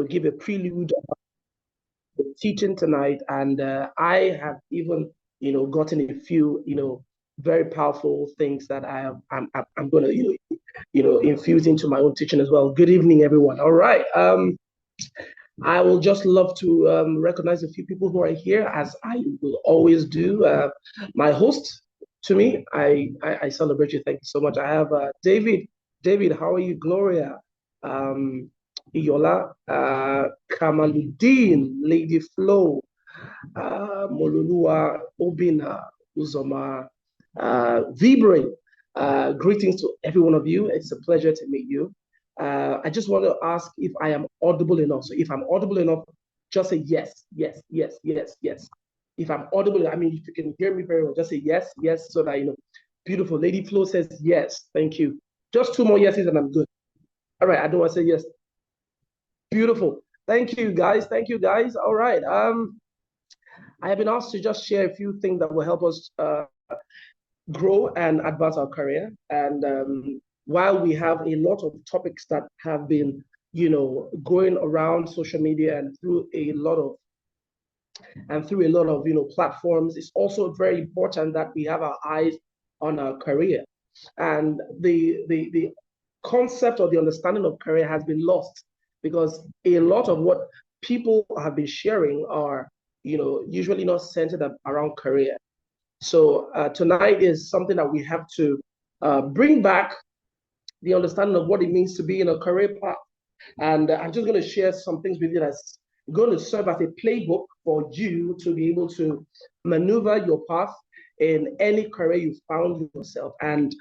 give a prelude of the teaching tonight. And I have even, gotten a few, very powerful things that I'm going to, infuse into my own teaching as well. Good evening, everyone. All right. I will just love to recognize a few people who are here, as I will always do. My host, to me, I celebrate you. Thank you so much. I have David. David, how are you? Gloria, Iyiola, Kamaluddin, Lady Flo, Molulua, Obina, Uzoma, Vibre. Greetings to every one of you. It's a pleasure to meet you. I just want to ask if I am audible enough. So if I'm audible enough, just say yes, yes, yes, yes, yes. If I'm audible, I mean, if you can hear me very well, just say yes, yes, so that, beautiful. Lady Flo says yes. Thank you. Just two more yeses and I'm good. All right, I don't want to say yes. Beautiful. Thank you, guys. Thank you, guys. All right. I have been asked to just share a few things that will help us grow and advance our career. And while we have a lot of topics that have been, going around social media and through a lot of platforms, it's also very important that we have our eyes on our career. And the concept or the understanding of career has been lost, because a lot of what people have been sharing are, usually not centered around career. So tonight is something that we have to bring back the understanding of what it means to be in a career path. And I'm just going to share some things with you that's going to serve as a playbook for you to be able to maneuver your path in any career you found yourself and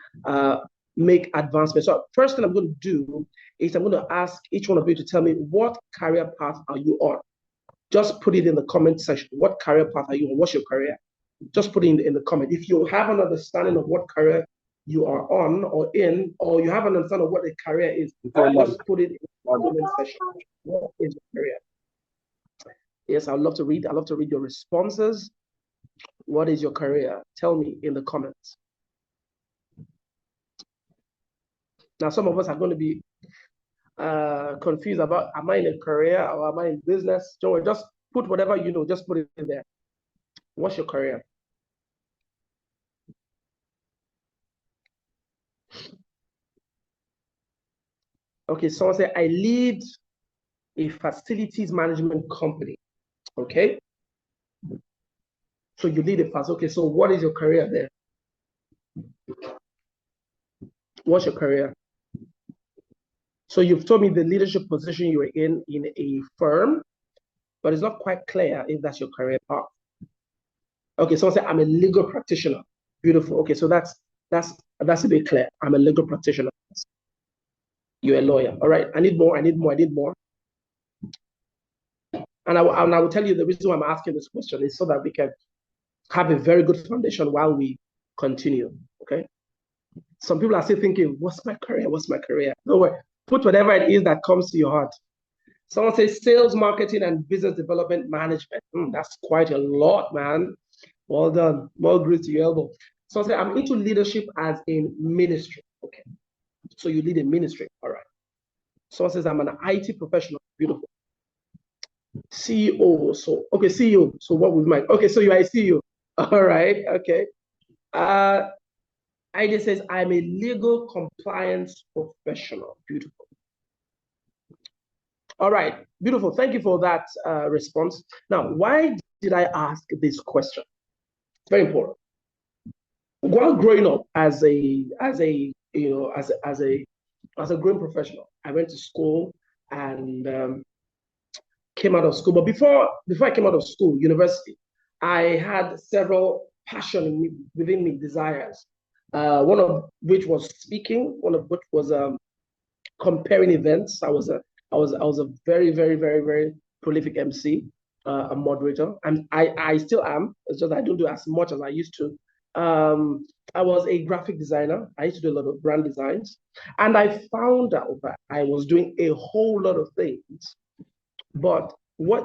make advancements. So first thing I'm going to do is I'm going to ask each one of you to tell me, what career path are you on? Just put it in the comment section. What career path are you on? What's your career? Just put it in the comment. If you have an understanding of what career you are on or in, or you have an understanding of what a career is, just put it in the comment section. What is your career? Yes, I'd love to read. I'd love to read your responses. What is your career? Tell me in the comments. Now, some of us are going to be confused about, am I in a career or am I in business? Don't worry, just put whatever you know, just put it in there. What's your career? Okay, someone said, I lead a facilities management company. Okay. So you lead a fast. Okay, so what is your career there? What's your career? So you've told me the leadership position you're in a firm, but it's not quite clear if that's your career path. Okay, someone said, I'm a legal practitioner. Beautiful. Okay, so that's a bit clear. I'm a legal practitioner. You're a lawyer. All right, I need more, I need more, I need more. And I will tell you the reason why I'm asking this question is so that we can have a very good foundation while we continue, okay? Some people are still thinking, what's my career? What's my career? Don't worry. Put whatever it is that comes to your heart. Someone says sales, marketing, and business development management. That's quite a lot, man. Well done. More grease to your elbow. Someone says, I'm into leadership as in ministry. Okay. So you lead a ministry. All right. Someone says, I'm an IT professional. Beautiful. CEO. So, okay, CEO. So what would my, okay, so you are a CEO. All right. Okay. ID says, I'm a legal compliance professional. Beautiful. All right, beautiful. Thank you for that response. Now, why did I ask this question? It's very important. While growing up as a growing professional, I went to school and came out of school. But before I came out of school, university, I had several passions within me, desires. One of which was speaking. One of which was comparing events. I was a very, very, very, very prolific MC, a moderator, and I still am. It's just I don't do as much as I used to. I was a graphic designer. I used to do a lot of brand designs, and I found out that I was doing a whole lot of things. But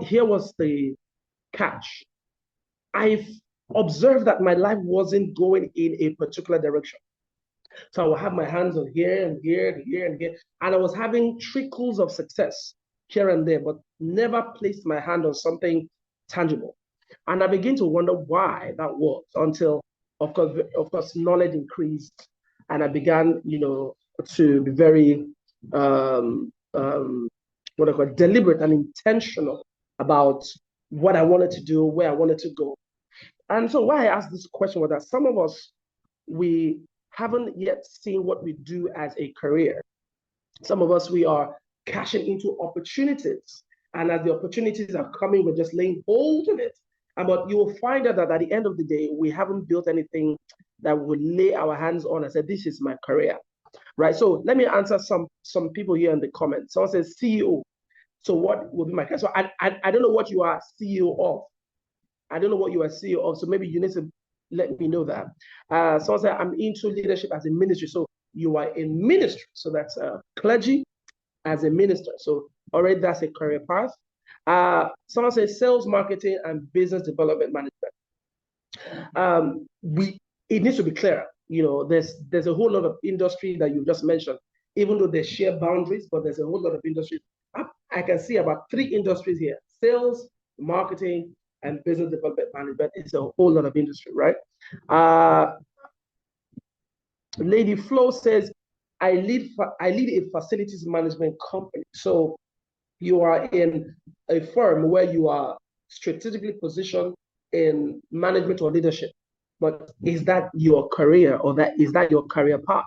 here was the catch. I observed that my life wasn't going in a particular direction. So I would have my hands on here and here and here and here, and I was having trickles of success. here and there, but never placed my hand on something tangible. And I began to wonder why that was until, of course, knowledge increased, and I began, to be very what I call deliberate and intentional about what I wanted to do, where I wanted to go. And so why I asked this question was that some of us, we haven't yet seen what we do as a career. Some of us, we are cashing into opportunities. And as the opportunities are coming, we're just laying hold of it. But you will find out that at the end of the day, we haven't built anything that would lay our hands on and say, this is my career, right? So let me answer some people here in the comments. Someone says CEO. So what would be my career? So I don't know what you are CEO of. I don't know what you are CEO of. So maybe you need to let me know that. Someone said, I'm into leadership as a ministry. So you are in ministry. So that's clergy as a minister. So already that's a career path. Someone says sales, marketing, and business development management. It needs to be clearer. There's a whole lot of industry that you just mentioned, even though they share boundaries, but there's a whole lot of industries. I can see about 3 industries here: sales, marketing, and business development management. It's a whole lot of industry, right? Lady Flo says, I lead a facilities management company. So you are in a firm where you are strategically positioned in management or leadership. But is that your career, or is that your career path?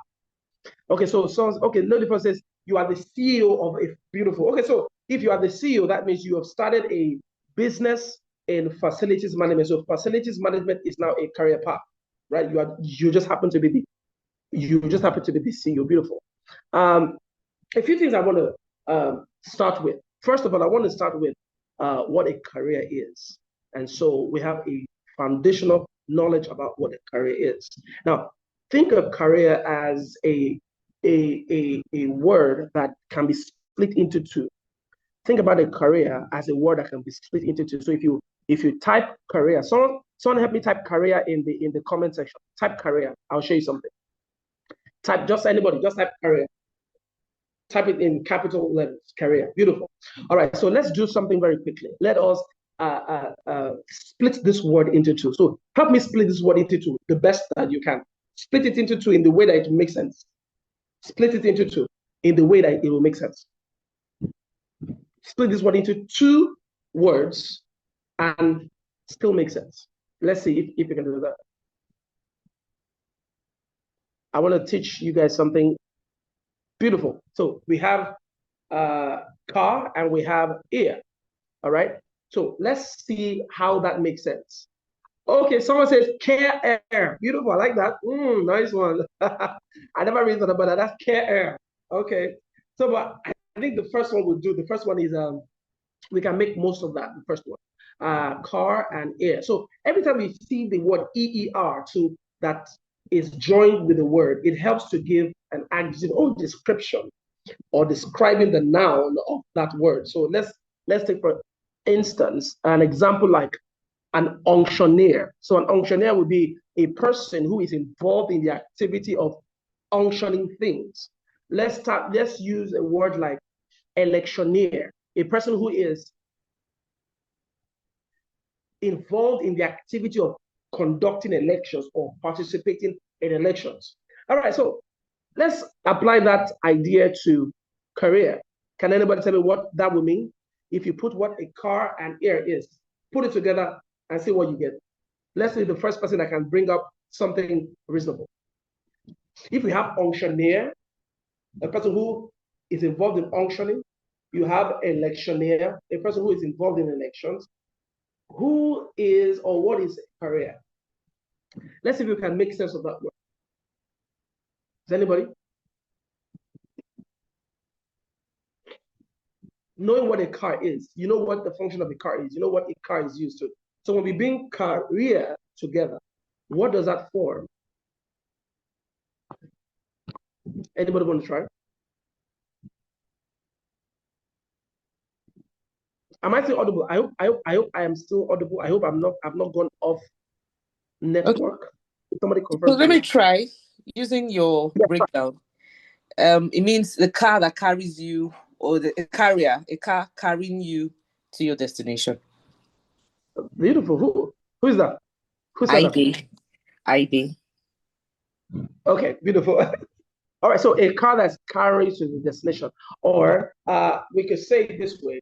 Okay, so Lady Flo says you are the CEO of a beautiful. Okay, so if you are the CEO, that means you have started a business in facilities management. So facilities management is now a career path, right? You just happen to be the CEO. Beautiful. A few things I want to start with. First of all, I want to start with what a career is. And so we have a foundational knowledge about what a career is. Now, think of career as a word that can be split into 2. Think about a career as a word that can be split into 2. So if you type career, someone help me type career in the comment section. Type career. I'll show you something. Type anybody, just type career. Type it in capital letters, career. Beautiful. All right, so let's do something very quickly. Let us split this word into 2. So help me split this word into 2 the best that you can. Split it into 2 in the way that it makes sense. Split it into 2 in the way that it will make sense. Split this word into 2 words and still make sense. Let's see if you can do that. I want to teach you guys something beautiful. So we have car and we have ear. All right. So let's see how that makes sense. Okay, someone says care air. Beautiful. I like that. Nice one. I never read that, but that's care air. Okay. So but I think the first one we'll do. The first one is we can make most of that. The first one. Car and air. So every time we see the word EER to that is joined with the word, it helps to give an adjective or description or describing the noun of that word. So let's take, for instance, an example like an unctioneer. So an unctioneer would be a person who is involved in the activity of unctioning things. Let's use a word like electioneer, a person who is involved in the activity of conducting elections or participating in elections. All right, so let's apply that idea to career. Can anybody tell me what that would mean? If you put what a car and air is, put it together and see what you get. Let's say the first person that can bring up something reasonable. If we have unctioneer, a person who is involved in unctioning, you have electioneer, a person who is involved in elections. Who is or what is career? Let's see if we can make sense of that word. Is anybody? Knowing what a car is, you know what the function of a car is, you know what a car is used to. So when we bring career together, what does that form? Anybody want to try? Am I still audible? I hope I am still audible. I hope I've not gone off network. Okay. Somebody confirm. So let me try using your breakdown. It means the car that carries you or a carrier, a car carrying you to your destination. Beautiful. Who is that? Who said that? ID. Okay, beautiful. All right, so a car that carries to the destination, or we could say it this way: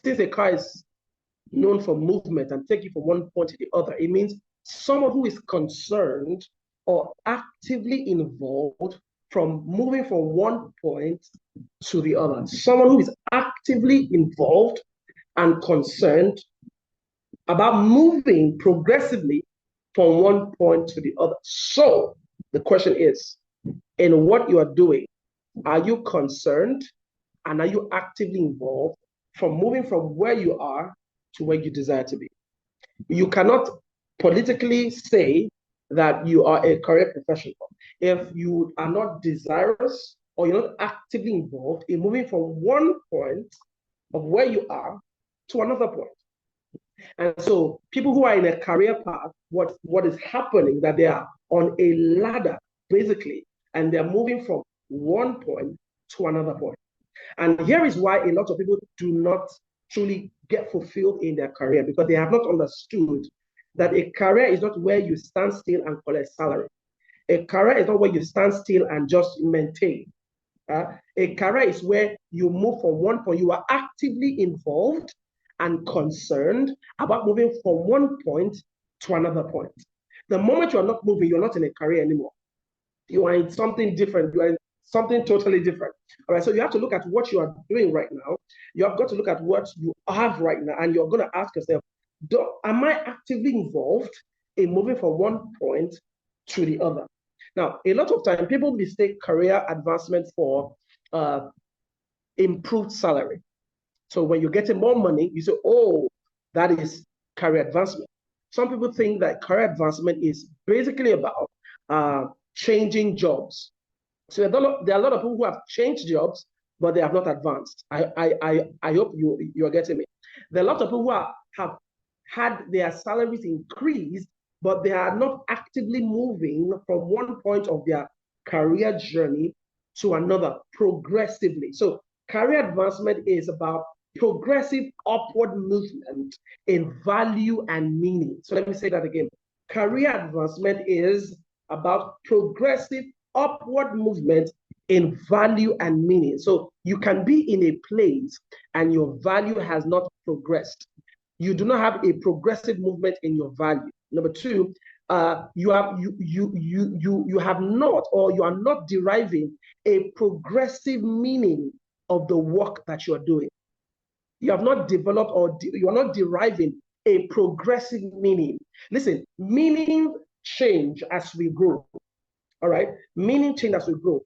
since a car is known for movement and take you from one point to the other, it means someone who is concerned or actively involved from moving from one point to the other. Someone who is actively involved and concerned about moving progressively from one point to the other. So the question is, in what you are doing, are you concerned and are you actively involved from moving from where you are to where you desire to be? You cannot politically say that you are a career professional if you are not desirous or you're not actively involved in moving from one point of where you are to another point. And so people who are in a career path, what is happening that they are on a ladder, basically, and they're moving from one point to another point. And here is why a lot of people do not truly get fulfilled in their career, because they have not understood that a career is not where you stand still and collect salary. A career is not where you stand still and just maintain. A career is where you move from one point. You are actively involved and concerned about moving from one point to another point. The moment you are not moving, you're not in a career anymore. You are in something different. You are in something totally different. All right. So you have to look at what you are doing right now. You have got to look at what you have right now, and you're going to ask yourself, am I actively involved in moving from one point to the other? Now, a lot of time, people mistake career advancement for improved salary. So when you're getting more money, you say, oh, that is career advancement. Some people think that career advancement is basically about changing jobs. So there are a lot of people who have changed jobs, but they have not advanced. I hope you're getting me. There are a lot of people who have had their salaries increased, but they are not actively moving from one point of their career journey to another progressively. So career advancement is about progressive upward movement in value and meaning. So let me say that again. Career advancement is about progressive upward movement in value and meaning. So you can be in a place and your value has not progressed. You do not have a progressive movement in your value. Number two, you have not, or you are not deriving a progressive meaning of the work that you are doing. You have not developed, or you are not deriving a progressive meaning. Listen, meaning change as we grow. All right, meaning change as we grow.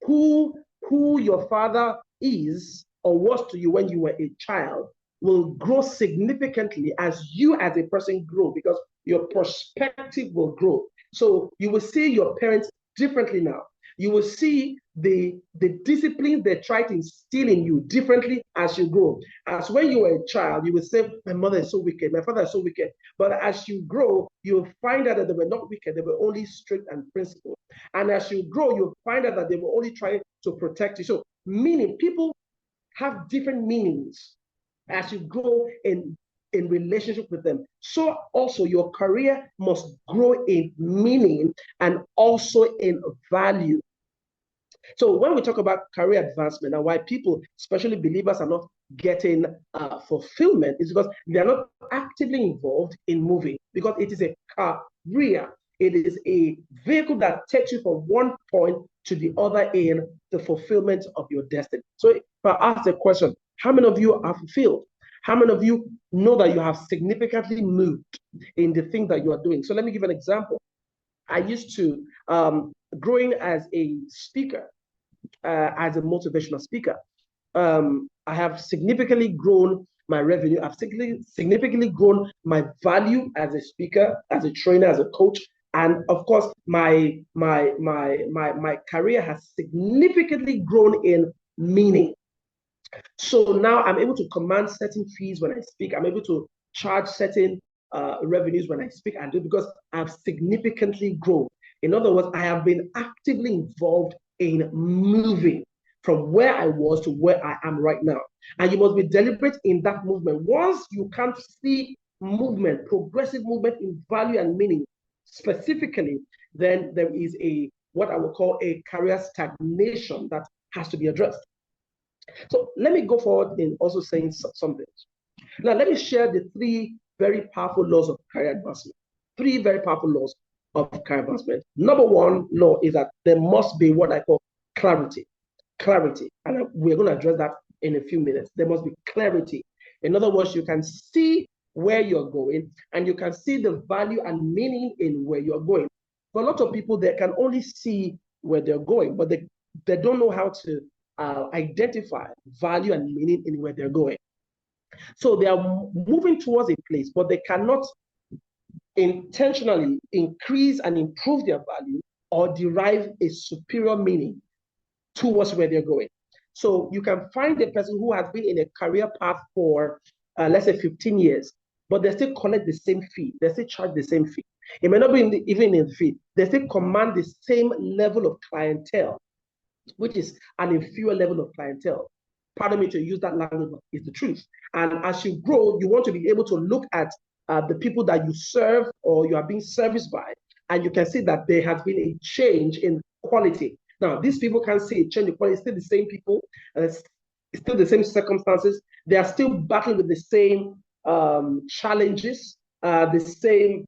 Who your father is or was to you when you were a child will grow significantly as you as a person grow, because your perspective will grow. So you will see your parents differently now. You will see the discipline they try to instill in you differently as you grow. As when you were a child, you will say, my mother is so wicked, my father is so wicked. But as you grow, you'll find out that they were not wicked, they were only strict and principled. And as you grow, you'll find out that they were only trying to protect you. So meaning, people have different meanings as you grow in relationship with them. So also your career must grow in meaning and also in value. So when we talk about career advancement and why people, especially believers, are not getting fulfillment, is because they are not actively involved in moving, because it is a career. It is a vehicle that takes you from one point to the other in the fulfillment of your destiny. So if I ask the question, how many of you are fulfilled? How many of you know that you have significantly moved in the thing that you are doing? So let me give an example. I used to, growing as a speaker, as a motivational speaker, I have significantly grown my revenue. I've significantly grown my value as a speaker, as a trainer, as a coach. And of course, my career has significantly grown in meaning. So now I'm able to command certain fees when I speak. I'm able to charge certain revenues when I speak and do, because I've significantly grown. In other words, I have been actively involved in moving from where I was to where I am right now. And you must be deliberate in that movement. Once you can't see movement, progressive movement in value and meaning specifically, then there is a what I would call a career stagnation that has to be addressed. So let me go forward in also saying something. Now, let me share the three very powerful laws of career advancement. Three very powerful laws of career advancement. Number one law is that there must be what I call clarity. Clarity. And we're going to address that in a few minutes. There must be clarity. In other words, you can see where you're going and you can see the value and meaning in where you're going. For a lot of people, they can only see where they're going, but they don't know how to identify value and meaning in where they're going. So they are moving towards a place, but they cannot intentionally increase and improve their value or derive a superior meaning towards where they're going. So you can find a person who has been in a career path for, let's say, 15 years, but they still collect the same fee. They still charge the same fee. It may not be even in the fee. They still command the same level of clientele, which is an inferior level of clientele. Pardon me to use that language, but it's the truth. And as you grow, you want to be able to look at the people that you serve or you are being serviced by, and you can see that there has been a change in quality. Now, these people can see a change in quality. It's still the same people, it's still the same circumstances. They are still battling with the same challenges, the same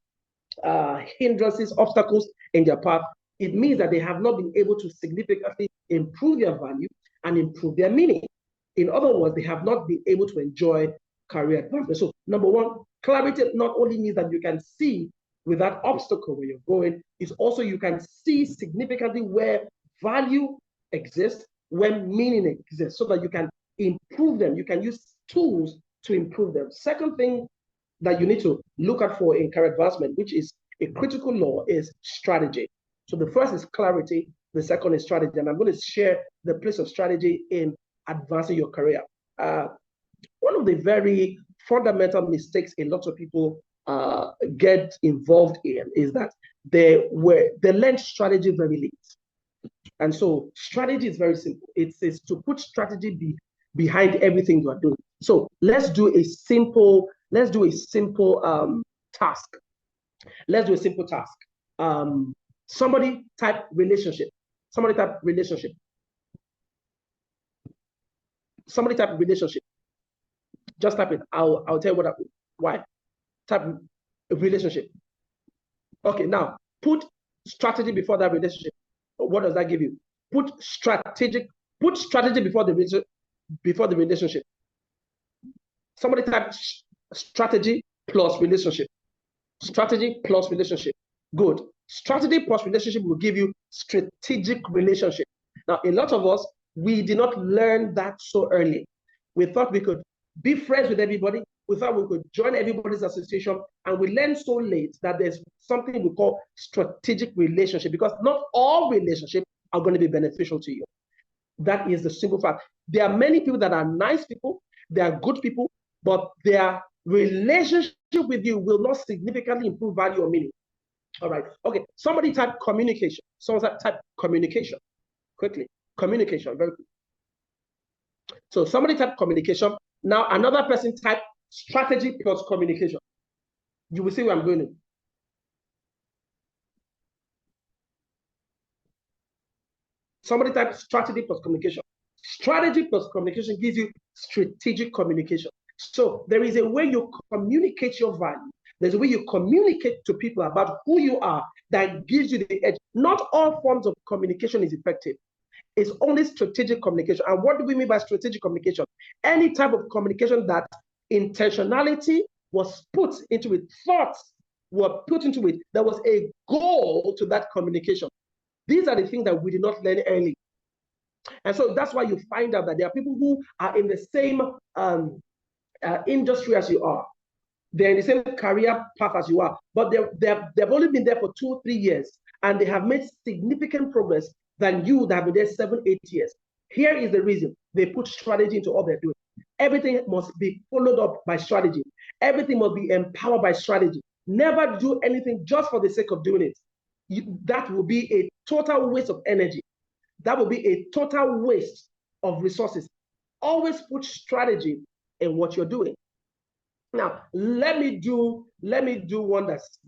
hindrances, obstacles in their path. It means that they have not been able to significantly improve their value and improve their meaning. In other words, they have not been able to enjoy career advancement. So, number one, clarity not only means that you can see with that obstacle where you're going, it's also you can see significantly where value exists, where meaning exists, so that you can improve them. You can use tools to improve them. Second thing that you need to look at for in career advancement, which is a critical law, is strategy. So the first is clarity, the second is strategy. And I'm going to share the place of strategy in advancing your career. One of the very fundamental mistakes a lot of people get involved in is that they learn strategy very late. And so strategy is very simple. It's to put strategy behind everything you are doing. So let's do a simple task. Let's do a simple task. Somebody type relationship. Somebody type relationship. Somebody type relationship. Just type it. I'll tell you why. Type relationship. Okay, now put strategy before that relationship. What does that give you? Put strategy before the relationship. Somebody type strategy plus relationship. Strategy plus relationship. Good. Strategy plus relationship will give you strategic relationship. Now, a lot of us, we did not learn that so early. We thought we could be friends with everybody. We thought we could join everybody's association. And we learned so late that there's something we call strategic relationship, because not all relationships are going to be beneficial to you. That is the simple fact. There are many people that are nice people. They are good people, but their relationship with you will not significantly improve value or meaning. All right. Okay. Somebody type communication. Someone type communication. Quickly. Communication. Very quick. So somebody type communication. Now another person type strategy plus communication. You will see where I'm going to. Somebody type strategy plus communication. Strategy plus communication gives you strategic communication. So there is a way you communicate your value. There's a way you communicate to people about who you are that gives you the edge. Not all forms of communication is effective. It's only strategic communication. And what do we mean by strategic communication? Any type of communication that intentionality was put into it, thoughts were put into it. There was a goal to that communication. These are the things that we did not learn early. And so that's why you find out that there are people who are in the same industry as you are. They're in the same career path as you are, but they've only been there for 2 or 3 years, and they have made significant progress than you that have been there 7, 8 years. Here is the reason. They put strategy into all they're doing. Everything must be followed up by strategy. Everything must be empowered by strategy. Never do anything just for the sake of doing it. That will be a total waste of energy. That will be a total waste of resources. Always put strategy in what you're doing. Now, let me do one that's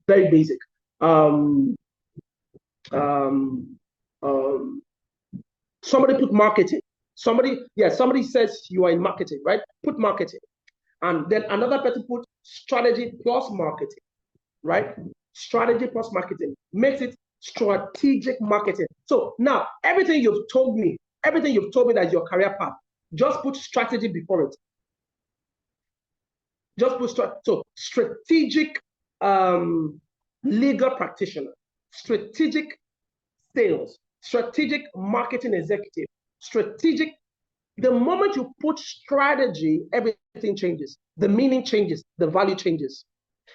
very basic. Somebody put marketing. Somebody says you are in marketing, right? Put marketing. And then another person put strategy plus marketing, right? Strategy plus marketing makes it strategic marketing. So now everything you've told me that is your career path, just put strategy before it. Just put so strategic legal practitioner, strategic sales, strategic marketing executive, strategic. The moment you put strategy, everything changes. The meaning changes, the value changes.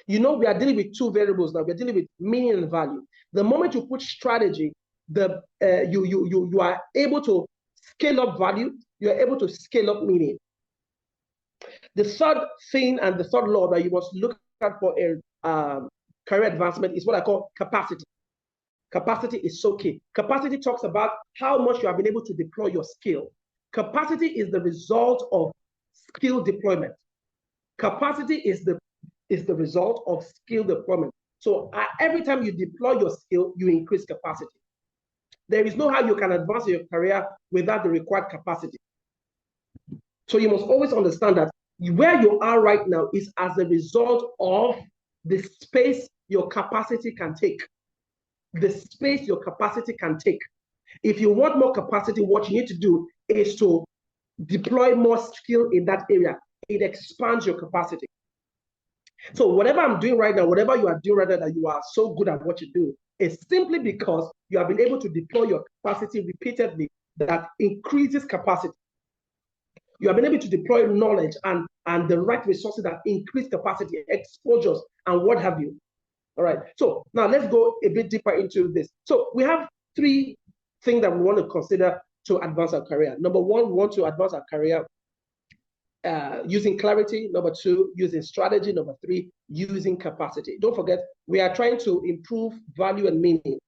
We are dealing with two variables now. We're dealing with meaning and value. The moment you put strategy, you are able to scale up value. You're able to scale up meaning. The third thing and the third law that you must look at for a career advancement is what I call capacity. Capacity is so key. Capacity talks about how much you have been able to deploy your skill. Capacity is the result of skill deployment. Capacity is the result of skill deployment. So every time you deploy your skill, you increase capacity. There is no how you can advance your career without the required capacity. So you must always understand that where you are right now is as a result of the space your capacity can take. The space your capacity can take. If you want more capacity, what you need to do is to deploy more skill in that area. It expands your capacity. So whatever I'm doing right now, whatever you are doing right now, that you are so good at what you do, is simply because you have been able to deploy your capacity repeatedly that increases capacity. You have been able to deploy knowledge and the right resources that increase capacity, exposures, and what have you. All right. So now let's go a bit deeper into this. So we have three things that we want to consider to advance our career. Number one, we want to advance our career using clarity. Number two, using strategy. Number three, using capacity. Don't forget, we are trying to improve value and meaning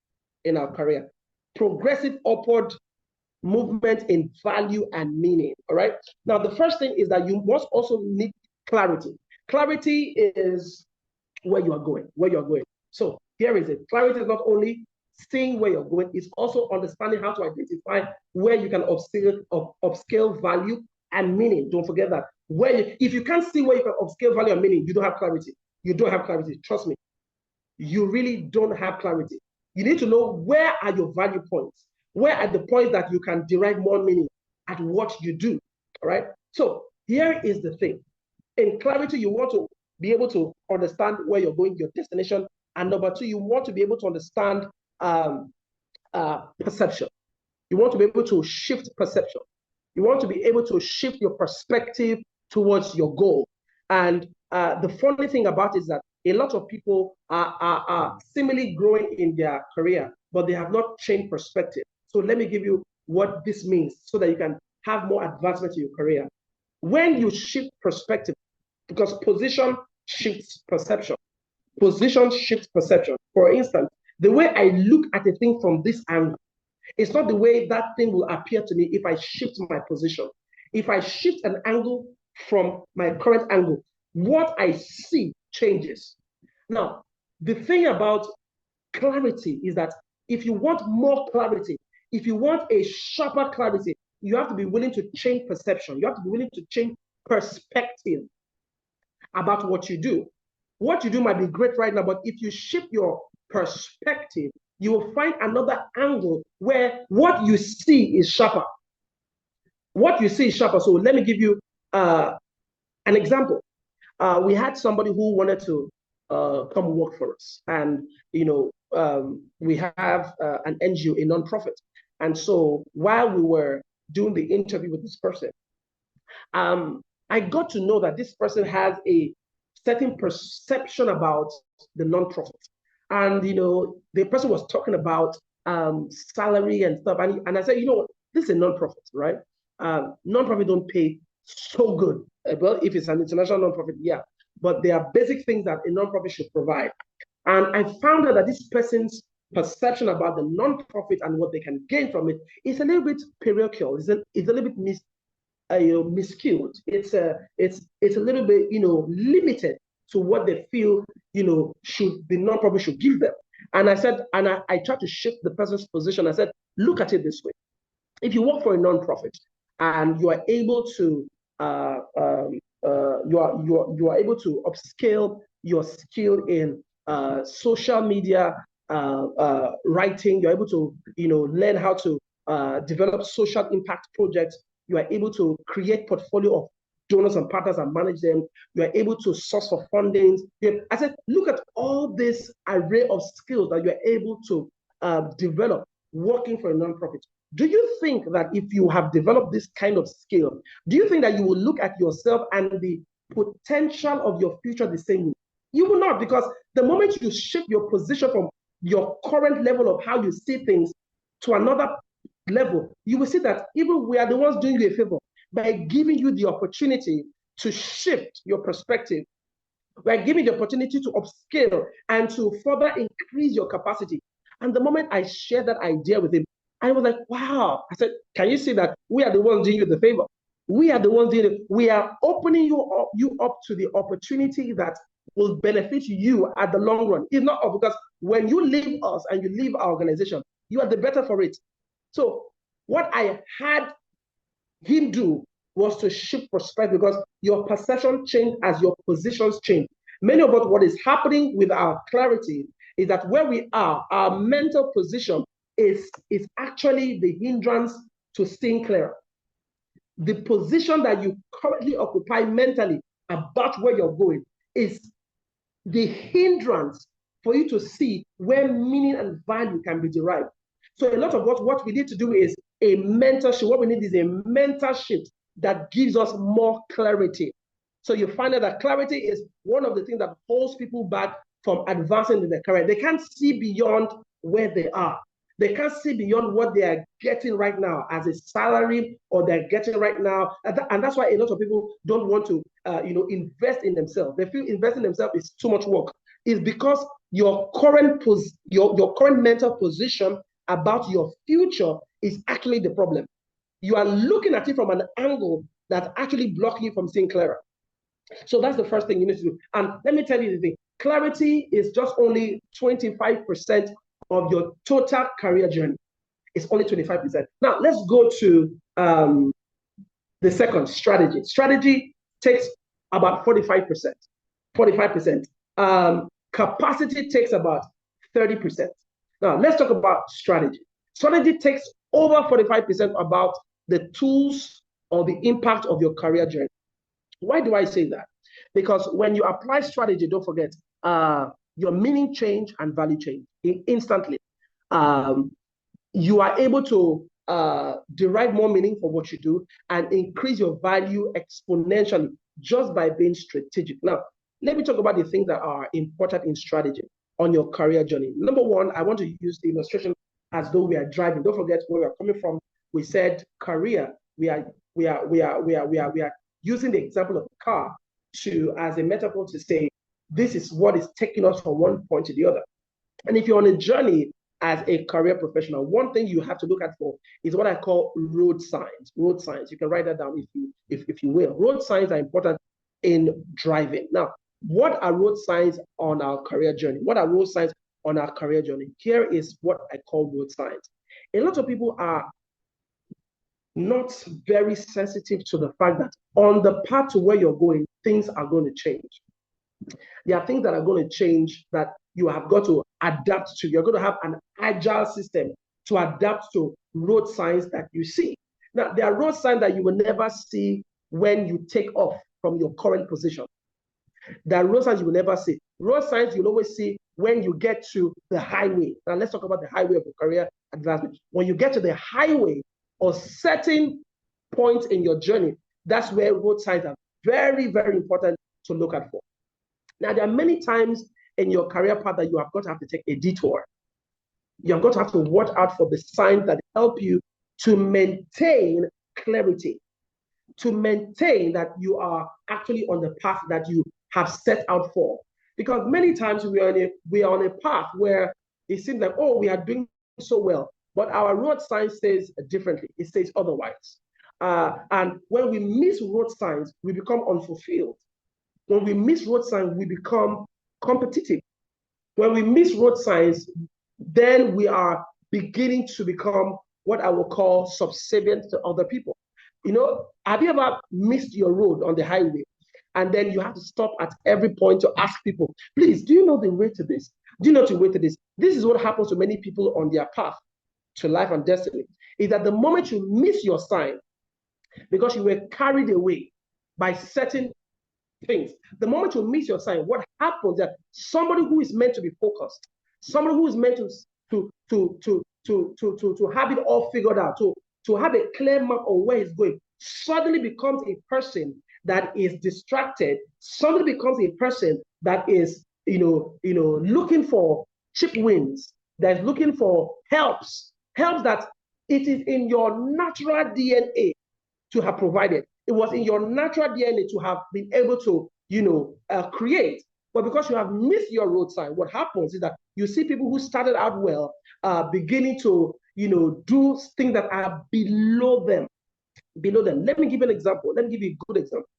in our career. Progressive upward movement in value and meaning. All right. Now, the first thing is that you must also need clarity. Clarity is where you are going, So here is it. Clarity is not only seeing where you're going, it's also understanding how to identify where you can upscale value and meaning. Don't forget that. If you can't see where you can upscale value and meaning, you don't have clarity. You don't have clarity. Trust me. You really don't have clarity. You need to know where are your value points. Where are the points that you can derive more meaning at what you do. All right. So here is the thing. In clarity, you want to be able to understand where you're going, your destination. And number two, you want to be able to understand perception. You want to be able to shift perception. You want to be able to shift your perspective towards your goal. And the funny thing about it is that a lot of people are similarly growing in their career, but they have not changed perspective. So let me give you what this means so that you can have more advancement in your career. When you shift perspective, because position shifts perception. Position shifts perception. For instance, the way I look at a thing from this angle, it's not the way that thing will appear to me if I shift my position. If I shift an angle from my current angle, what I see changes. Now, the thing about clarity is that if you want more clarity, if you want a sharper clarity, you have to be willing to change perception. You have to be willing to change perspective about what you do. What you do might be great right now, but if you shift your perspective, you will find another angle where what you see is sharper. What you see is sharper. So let me give you an example. We had somebody who wanted to come work for us, and we have an NGO, a nonprofit. And so while we were doing the interview with this person, I got to know that this person has a certain perception about the nonprofit. And, the person was talking about salary and stuff. And I said, this is a nonprofit, right? Nonprofit don't pay so good. Well, if it's an international nonprofit, yeah. But there are basic things that a nonprofit should provide. And I found out that this person's perception about the nonprofit and what they can gain from it is a little bit parochial. It's a little bit miscued. It's a little bit limited to what they feel should the nonprofit should give them. And I said, and I tried to shift the person's position. I said, look at it this way: if you work for a nonprofit and you are able to you are able to upscale your skill in social media writing, you're able to learn how to develop social impact projects, you are able to create portfolio of donors and partners and manage them, you are able to source for funding. I said, look at all this array of skills that you are able to develop working for a nonprofit. Do you think that if you have developed this kind of skill, do you think that you will look at yourself and the potential of your future the same way? You will not, because the moment you shift your position from your current level of how you see things to another level, you will see that even we are the ones doing you a favor by giving you the opportunity to shift your perspective. We're giving the opportunity to upscale and to further increase your capacity. And the moment I shared that idea with him, I was like, wow. I said, can you see that we are the ones doing you the favor? We are the ones doing it. We are opening you up to the opportunity that will benefit you at the long run. It's not because when you leave us and you leave our organization, you are the better for it. So what I had him do was to shift perspective, because your perception changed as your positions change. Many of us, what is happening with our clarity is that where we are, our mental position is actually the hindrance to seeing clearer. The position that you currently occupy mentally about where you're going is the hindrance for you to see where meaning and value can be derived. So a lot of what we need to do is a mentorship. What we need is a mentorship that gives us more clarity. So you find out that clarity is one of the things that holds people back from advancing in their career. They can't see beyond where they are. They can't see beyond what they are getting right now as a salary, or they're getting right now. And that's why a lot of people don't want to invest in themselves. They feel investing in themselves is too much work. It's because your current mental position about your future is actually the problem. You are looking at it from an angle that's actually blocking you from seeing clearer. So that's the first thing you need to do. And let me tell you the thing: clarity is just only 25% of your total career journey. It's only 25%. Now, let's go to the second, strategy. Strategy takes about 45%. 45%. Capacity takes about 30%. Now, let's talk about strategy. Strategy takes over 45% about the tools or the impact of your career journey. Why do I say that? Because when you apply strategy, don't forget, your meaning change and value change instantly. You are able to derive more meaning from what you do and increase your value exponentially just by being strategic. Now, let me talk about the things that are important in strategy on your career journey. Number one, I want to use the illustration as though we are driving. Don't forget where we are coming from. We said career. We are using the example of a car as a metaphor to say this is what is taking us from one point to the other. And if you're on a journey as a career professional, one thing you have to look at for is what I call road signs. Road signs. You can write that down if you will. Road signs are important in driving. Now, what are road signs on our career journey? What are road signs on our career journey? Here is what I call road signs. A lot of people are not very sensitive to the fact that on the path to where you're going, things are going to change. There are things that are going to change that you have got to adapt to. You're going to have an agile system to adapt to road signs that you see. Now, there are road signs that you will never see when you take off from your current position. There are road signs you will never see. Road signs you'll always see when you get to the highway. Now, let's talk about the highway of your career advancement. When you get to the highway or certain points in your journey, that's where road signs are very, very important to look at for. Now, there are many times in your career path that you have got to have to take a detour. You have got to have to watch out for the signs that help you to maintain clarity, to maintain that you are actually on the path that you have set out for. Because many times we are on a path where it seems like, oh, we are doing so well. But our road sign says differently. It says otherwise. And when we miss road signs, we become unfulfilled. When we miss road signs, we become competitive. When we miss road signs, then we are beginning to become what I will call subservient to other people. Have you ever missed your road on the highway? And then you have to stop at every point to ask people, please, do you know the way to this? Do you know the way to this? This is what happens to many people on their path to life and destiny. Is that the moment you miss your sign, because you were carried away by certain things. The moment you miss your sign, what happens that somebody who is meant to be focused, somebody who is meant to have it all figured out, to have a clear map on where he's going, suddenly becomes a person that is distracted. Suddenly becomes a person that is, looking for cheap wins, that is looking for helps that it is in your natural DNA to have provided. It was in your natural DNA to have been able to, create. But because you have missed your road sign, what happens is that you see people who started out well beginning to, do things that are below them. Below them. Let me give you an example. Let me give you a good example.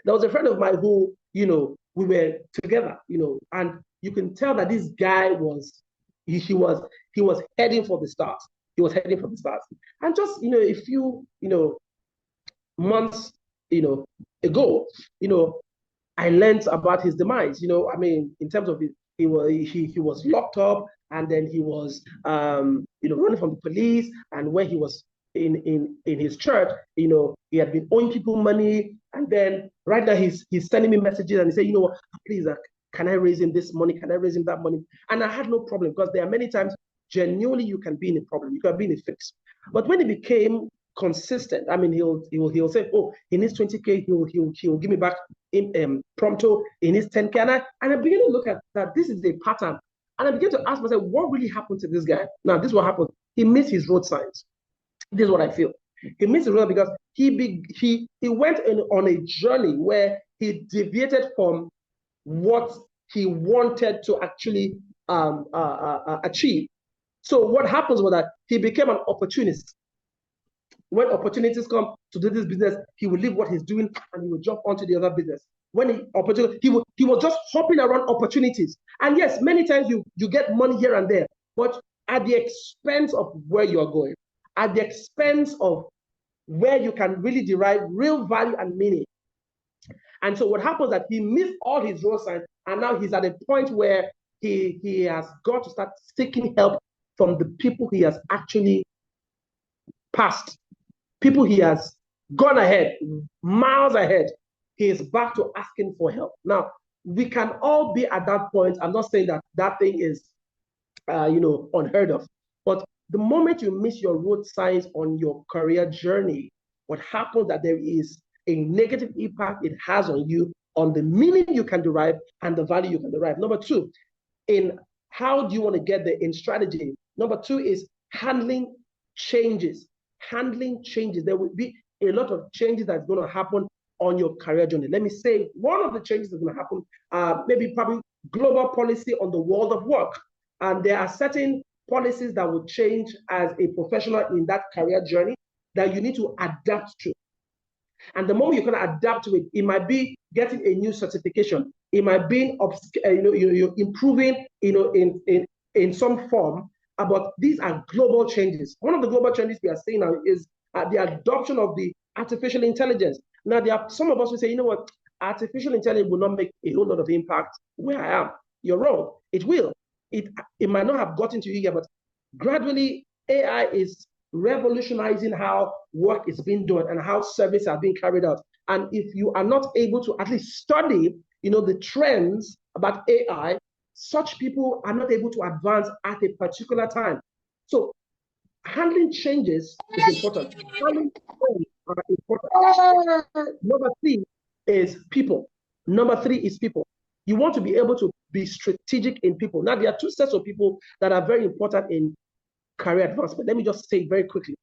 There was a friend of mine who, we were together, and you can tell that this guy was, he was heading for the stars. He was heading for the stars. And just, a few, months, ago, I learned about his demise. In terms of it, he was locked up, and then he was running from the police. And when he was in his church, he had been owing people money, and then right now he's sending me messages, and he said, what, please, can I raise him this money? Can I raise him that money? And I had no problem, because there are many times genuinely you can be in a problem, you can be in a fix. But when it became consistent, he'll say, oh, he needs 20K, he'll give me back in prompto, he needs 10K. And I begin to look at that this is a pattern. And I begin to ask myself, what really happened to this guy? Now, this is what happened. He missed his road signs. This is what I feel. He missed his road because he went on a journey where he deviated from what he wanted to actually achieve. So what happens was that he became an opportunist. When opportunities come to do this business, he will leave what he's doing and he will jump onto the other business. When he was just hopping around opportunities. And yes, many times you get money here and there, but at the expense of where you're going, at the expense of where you can really derive real value and meaning. And so what happens is that he missed all his road signs, and now he's at a point where he has got to start seeking help from the people he has actually passed. People he has gone ahead, miles ahead. He is back to asking for help. Now, we can all be at that point. I'm not saying that thing is, unheard of. But the moment you miss your road signs on your career journey, what happens that there is a negative impact it has on you, on the meaning you can derive and the value you can derive. Number two, in how do you want to get there in strategy? Number two is handling changes. Handling changes. There will be a lot of changes that's going to happen on your career journey. Let me say one of the changes that's going to happen, probably global policy on the world of work. And there are certain policies that will change as a professional in that career journey that you need to adapt to. And the moment you can adapt to it, it might be getting a new certification. It might be you're improving, in some form. But these are global changes. One of the global changes we are seeing now is the adoption of the artificial intelligence. Now, there are some of us who say, artificial intelligence will not make a whole lot of impact where I am. You're wrong. It will. It might not have gotten to you yet, but gradually AI is revolutionizing how work is being done and how services are being carried out. And if you are not able to at least study, the trends about AI, such people are not able to advance at a particular time. So handling changes is important. Handling changes are important. Number three is people. Number three is people. You want to be able to be strategic in people. Now, there are two sets of people that are very important in career advancement. Let me just say very quickly.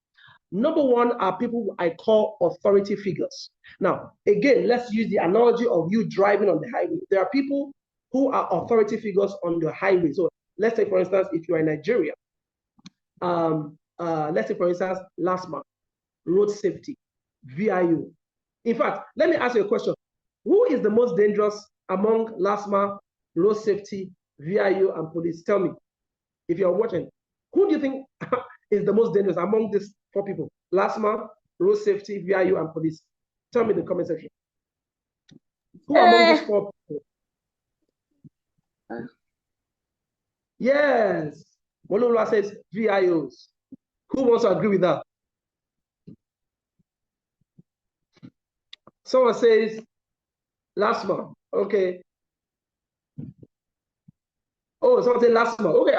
Number one are people I call authority figures. Now, again, let's use the analogy of you driving on the highway. There are people who are authority figures on the highway. So let's say, for instance, if you are in Nigeria, let's say, for instance, last month, road safety, VIO. In fact, let me ask you a question. Who is the most dangerous among LASMA, road safety, VIO, and police? Tell me, if you're watching, who do you think is the most dangerous among these four people? LASMA, road safety, VIO, and police. Tell me in the comment section. Who among these four people? Yes. Molula says VIOs. Who wants to agree with that? Someone says LASMA. Okay. Oh, someone said LASMA. Okay,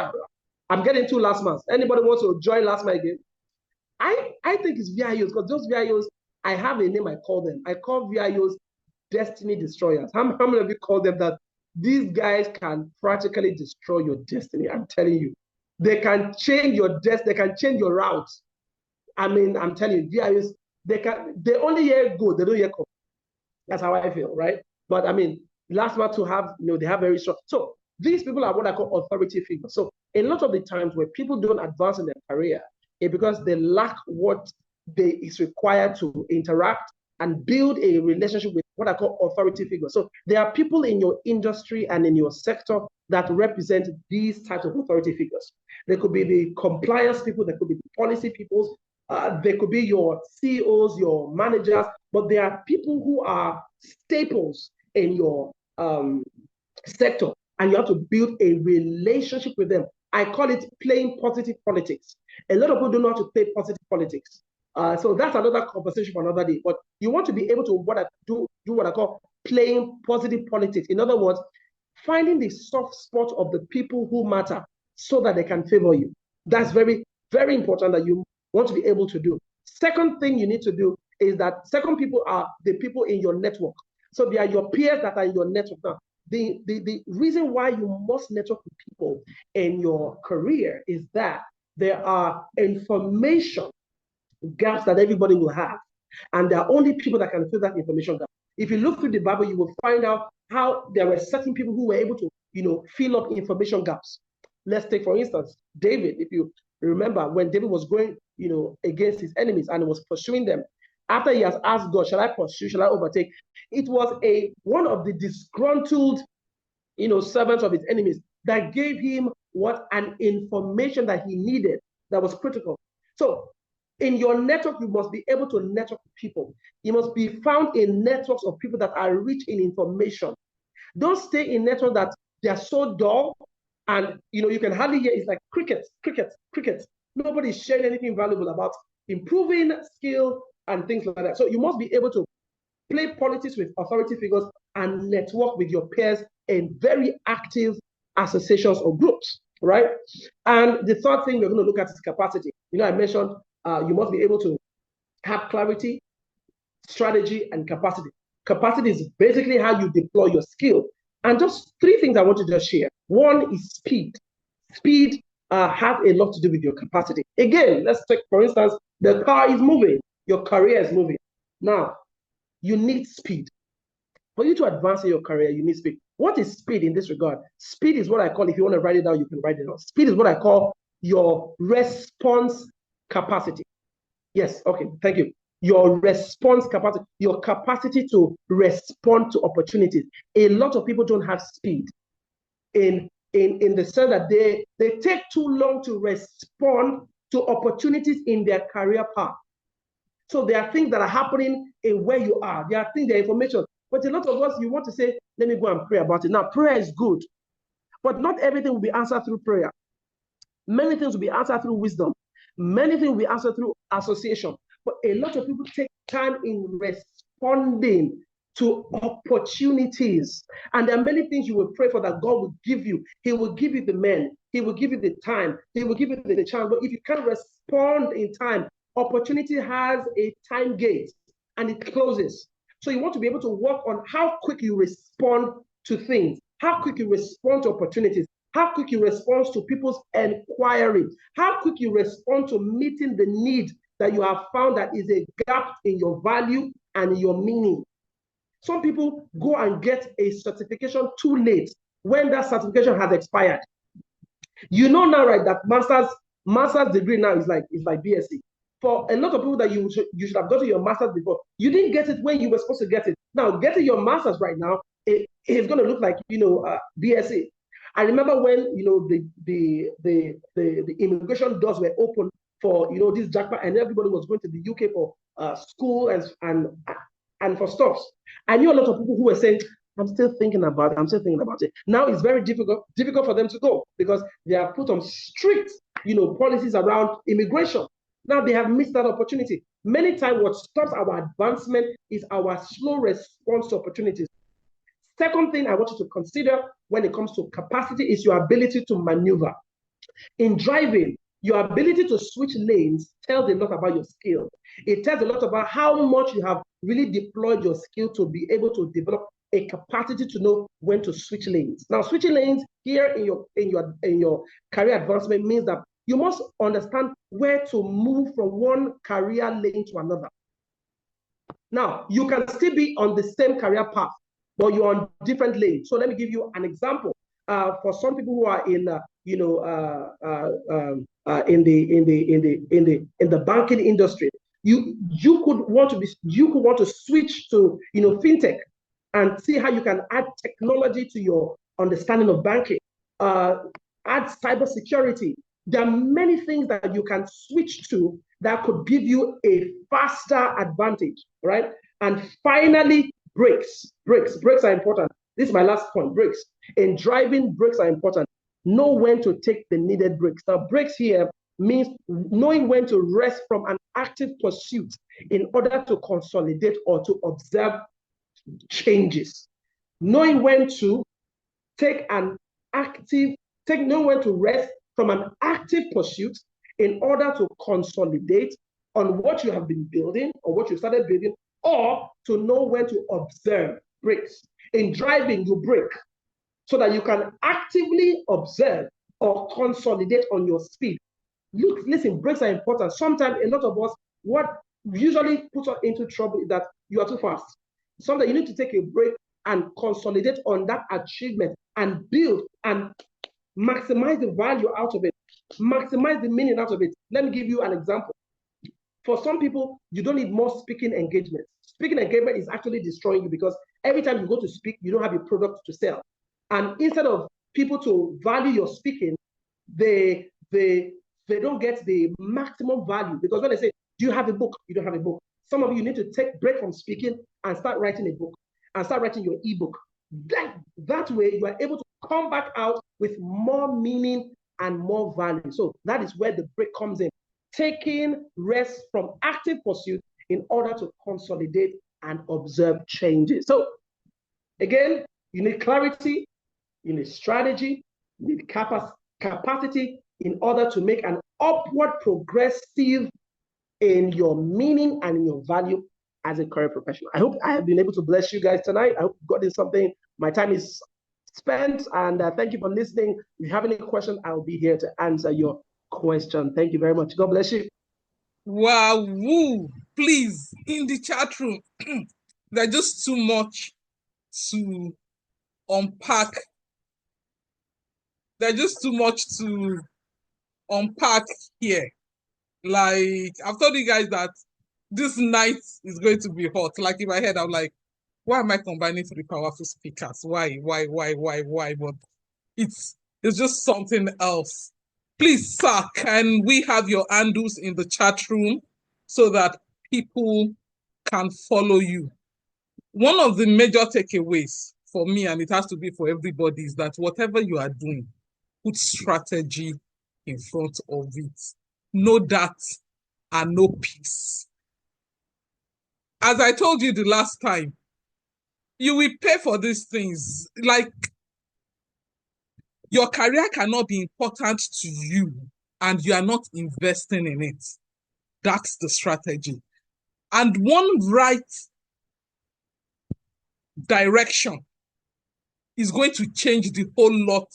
I'm getting two LASMAs. Anybody wants to join LASMA again? I think it's VIOs, because those VIOs, I have a name I call them. I call VIOs destiny destroyers. How many of you call them that? These guys can practically destroy your destiny. I'm telling you. They can change your destiny. They can change your routes. I mean, I'm telling you, VIOs, they only hear good, they don't hear come. That's how I feel, right? But I mean, last month to have, they have very strong. So these people are what I call authority figures. So a lot of the times where people don't advance in their career, it's because they lack what is required to interact and build a relationship with what I call authority figures. So there are people in your industry and in your sector that represent these types of authority figures. They could be the compliance people, they could be the policy people, they could be your CEOs, your managers, but there are people who are staples in your sector, and you have to build a relationship with them. I call it playing positive politics. A lot of people don't know how to play positive politics. So that's another conversation for another day. But you want to be able to do what I call playing positive politics. In other words, finding the soft spot of the people who matter so that they can favor you. That's very, very important that you want to be able to do. Second thing you need to do is that second people are the people in your network. So they are your peers that are in your network. Now, the reason why you must network with people in your career is that there are information gaps that everybody will have. And there are only people that can fill that information gap. If you look through the Bible, you will find out how there were certain people who were able to, fill up information gaps. Let's take, for instance, David. If you remember, when David was going, against his enemies and was pursuing them, after he has asked God, shall I pursue, shall I overtake? It was one of the disgruntled, servants of his enemies that gave him an information that he needed that was critical. So in your network, you must be able to network with people. You must be found in networks of people that are rich in information. Don't stay in networks that they are so dull and you can hardly hear. It's like crickets. Nobody's sharing anything valuable about improving skill and things like that. So you must be able to play politics with authority figures and network with your peers in very active associations or groups, right? And the third thing we're going to look at is capacity. I mentioned you must be able to have clarity, strategy, and capacity. Capacity is basically how you deploy your skill. And just three things I want to just share. One is speed. Speed has a lot to do with your capacity. Again, let's take, for instance, the car is moving, your career is moving. Now, you need speed. For you to advance in your career, you need speed. What is speed in this regard? Speed is what I call, if you want to write it down, you can write it down. Speed is what I call your response capacity. Yes, okay, thank you. Your response capacity, your capacity to respond to opportunities. A lot of people don't have speed in the sense that they take too long to respond to opportunities in their career path. So there are things that are happening in where you are. There are things, there are information. But a lot of us, you want to say, let me go and pray about it. Now, prayer is good, but not everything will be answered through prayer. Many things will be answered through wisdom. Many things will be answered through association. But a lot of people take time in responding to opportunities. And there are many things you will pray for that God will give you. He will give you the men. He will give you the time. He will give you the chance. But if you can't respond in time, opportunity has a time gate and it closes. So you want to be able to work on how quick you respond to things, how quick you respond to opportunities, how quick you respond to people's inquiry, how quick you respond to meeting the need that you have found that is a gap in your value and your meaning. Some people go and get a certification too late when that certification has expired. You know now, right, that master's degree now is like BSc. For a lot of people that you should have gotten your master's before, you didn't get it when you were supposed to get it. Now, getting your master's right now, it's going to look like BSc. I remember when the immigration doors were open for this jackpot, and everybody was going to the UK for school and for stuff. I knew a lot of people who were saying, I'm still thinking about it. I'm still thinking about it. Now it's very difficult for them to go because they are put on strict, policies around immigration. Now they have missed that opportunity. Many times, what stops our advancement is our slow response to opportunities. Second thing I want you to consider when it comes to capacity is your ability to maneuver. In driving, your ability to switch lanes tells a lot about your skill. It tells a lot about how much you have really deployed your skill to be able to develop a capacity to know when to switch lanes. Now, switching lanes here in your career advancement means that you must understand where to move from one career lane to another. Now, you can still be on the same career path, but you're on different lanes. So let me give you an example. For some people who are in the banking industry, you could want to switch to fintech and see how you can add technology to your understanding of banking. Add cybersecurity. There are many things that you can switch to that could give you a faster advantage, right? And finally, brakes. Brakes are important. This is my last point. Brakes. In driving, brakes are important. Know when to take the needed brakes. Now, brakes here means knowing when to rest from an active pursuit in order to consolidate or to observe changes. Knowing when to know when to rest from an active pursuit in order to consolidate on what you have been building or what you started building, or to know when to observe brakes. In driving, you brake so that you can actively observe or consolidate on your speed. Listen, brakes are important. Sometimes a lot of us, what usually puts us into trouble is that you are too fast. Sometimes you need to take a break and consolidate on that achievement and build and maximize the value out of it, maximize the meaning out of it. Let me give you an example. For some people, you don't need more speaking engagement. Speaking engagement is actually destroying you because every time you go to speak, you don't have a product to sell. And instead of people to value your speaking, they don't get the maximum value because when they say, do you have a book? You don't have a book. Some of you need to take break from speaking and start writing a book and start writing your ebook. That way, you are able to come back out with more meaning and more value. So that is where the break comes in. Taking rest from active pursuit in order to consolidate and observe changes. So again, you need clarity, you need strategy, you need capacity in order to make an upward progressive in your meaning and in your value as a career professional. I hope I have been able to bless you guys tonight. I hope you got in something. My time is spent, and thank you for listening. If you have any questions, I'll be here to answer your question. Thank you very much. God bless you. Wow, woo. Please, in the chat room, there's just too much to unpack. There's just too much to unpack here. Like, I've told you guys that this night is going to be hot. Like, in my head, I'm like, why am I combining three powerful speakers? Why? But it's just something else. Please, sir, can we have your handles in the chat room so that people can follow you? One of the major takeaways for me, and it has to be for everybody, is that whatever you are doing, put strategy in front of it. No that and no peace. As I told you the last time, you will pay for these things. Like, your career cannot be important to you and you are not investing in it. That's the strategy. And one right direction is going to change the whole lot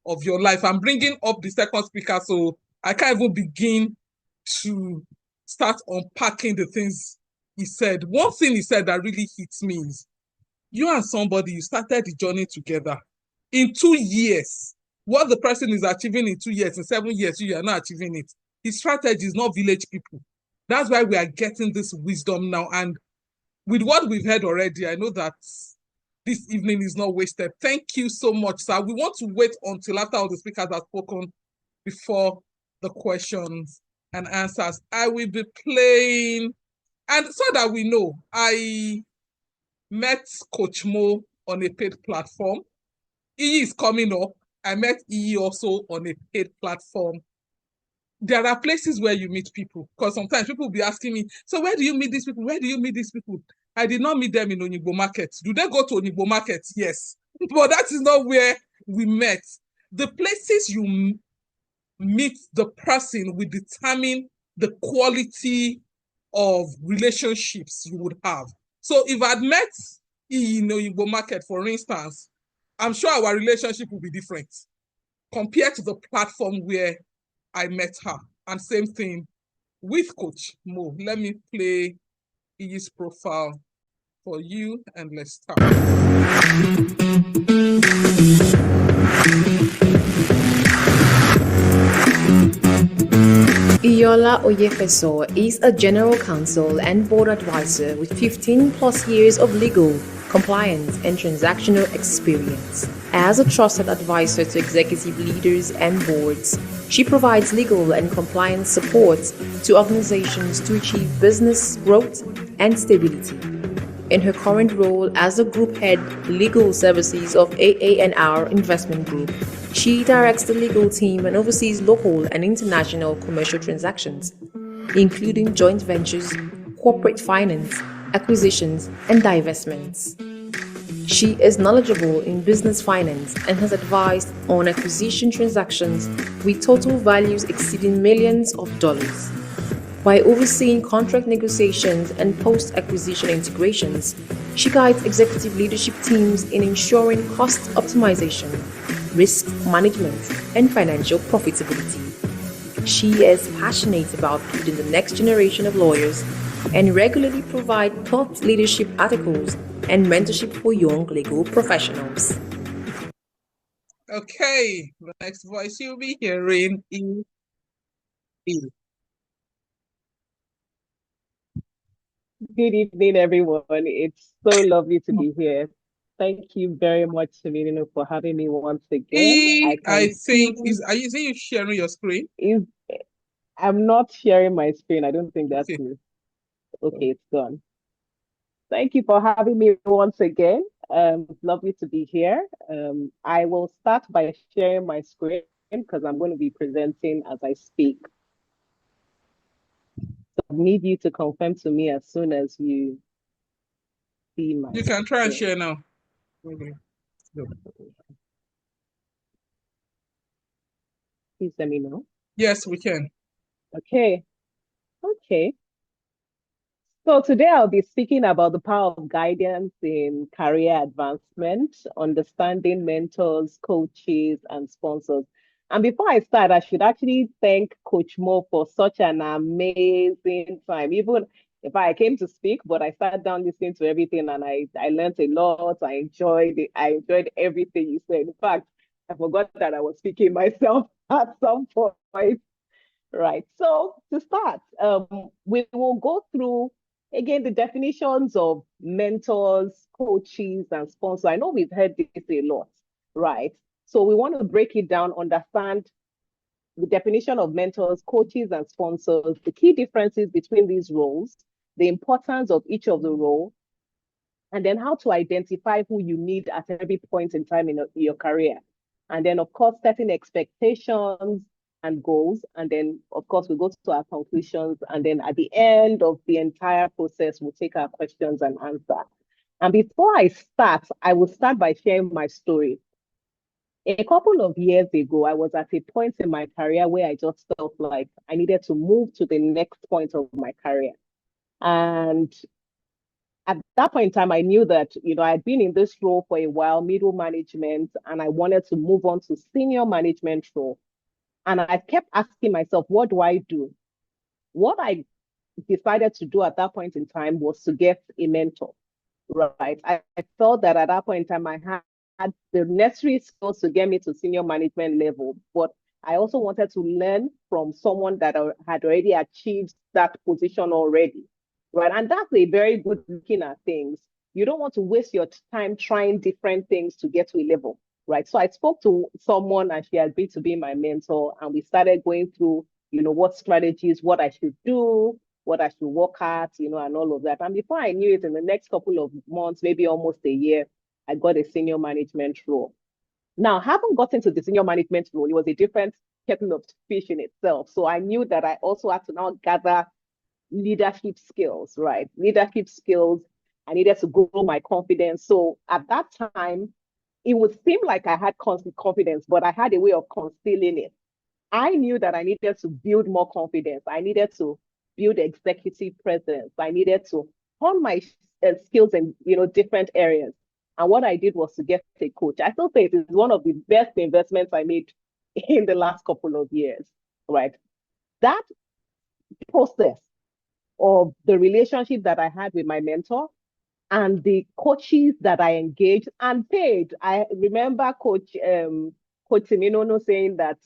of your life. I'm bringing up the second speaker, so I can't even begin to start unpacking the things he said. One thing he said that really hits me is, you and somebody, you started the journey together. In 2 years, what the person is achieving in 2 years, in 7 years, you are not achieving it. His strategy is not village people. That's why we are getting this wisdom now. And with what we've heard already, I know that this evening is not wasted. Thank you so much, sir. We want to wait until after all the speakers have spoken before the questions and answers. I will be playing, and so that we know, I met Coach Mo on a paid platform. Iyi is coming up. I met Iyi also on a paid platform. There are places where you meet people, because sometimes people will be asking me, so where do you meet these people? Where do you meet these people? I did not meet them in Onigbo Market. Do they go to Onigbo Market? Yes. But that is not where we met. The places you meet the person will determine the quality of relationships you would have. So if I'd met in Oyinbo Market, for instance, I'm sure our relationship will be different compared to the platform where I met her. And same thing with Coach Mo. Let me play his profile for you and let's start. Iyiola Oyefeso is a general counsel and board advisor with 15 plus years of legal, compliance, and transactional experience. As a trusted advisor to executive leaders and boards, she provides legal and compliance support to organizations to achieve business growth and stability. In her current role as the Group Head Legal Services of AA&R Investment Group, she directs the legal team and oversees local and international commercial transactions, including joint ventures, corporate finance, acquisitions, and divestments. She is knowledgeable in business finance and has advised on acquisition transactions with total values exceeding millions of dollars. By overseeing contract negotiations and post-acquisition integrations, she guides executive leadership teams in ensuring cost optimization, risk management, and financial profitability. She is passionate about building the next generation of lawyers and regularly provides thought leadership articles and mentorship for young legal professionals. Okay, the next voice you'll be hearing is Iyi. Good evening, everyone. It's so lovely to be here. Thank you very much, Seminino, for having me once again. I think are you sharing your screen? I'm not sharing my screen. I don't think that's Okay. me. Okay, it's gone. Thank you for having me once again. It's lovely to be here. I will start by sharing my screen because I'm going to be presenting as I speak. So I need you to confirm to me as soon as you see my You can try and screen. share now. Please let me know. Yes, we can. Okay. Okay. So today I'll be speaking about the power of guidance in career advancement, understanding mentors, coaches, and sponsors. And before I start, I should actually thank Coach Mo for such an amazing time. Even if I came to speak, but I sat down listening to everything and I learned a lot. I enjoyed it. I enjoyed everything you said. In fact, I forgot that I was speaking myself at some point. Right. So to start, we will go through again the definitions of mentors, coaches, and sponsors. I know we've heard this a lot, right? So we want to break it down, understand the definition of mentors, coaches, and sponsors, the key differences between these roles, the importance of each of the roles, and then how to identify who you need at every point in time in your career. And then, of course, setting expectations and goals. And then, of course, we go to our conclusions. And then at the end of the entire process, we'll take our questions and answer. And before I start, I will start by sharing my story. A couple of years ago, I was at a point in my career where I just felt like I needed to move to the next point of my career. And at that point in time, I knew that, I had been in this role for a while, middle management, and I wanted to move on to senior management role. And I kept asking myself, what do I do? What I decided to do at that point in time was to get a mentor, right? I felt that at that point in time, I the necessary skills to get me to senior management level, but I also wanted to learn from someone that had already achieved that position already, right? And that's a very good looking at things. You don't want to waste your time trying different things to get to a level, right? So I spoke to someone and she agreed to be my mentor, and we started going through, what strategies, what I should do, what I should work at, and all of that. And before I knew it, in the next couple of months, maybe almost a year, I got a senior management role. Now, having gotten to the senior management role, it was a different kettle of fish in itself. So I knew that I also had to now gather leadership skills, right? Leadership skills. I needed to grow my confidence. So at that time, it would seem like I had confidence, but I had a way of concealing it. I knew that I needed to build more confidence. I needed to build executive presence. I needed to hone my skills in different areas. And what I did was to get a coach. I still say it is one of the best investments I made in the last couple of years, right? That process of the relationship that I had with my mentor and the coaches that I engaged and paid. I remember Coach Timinono saying that,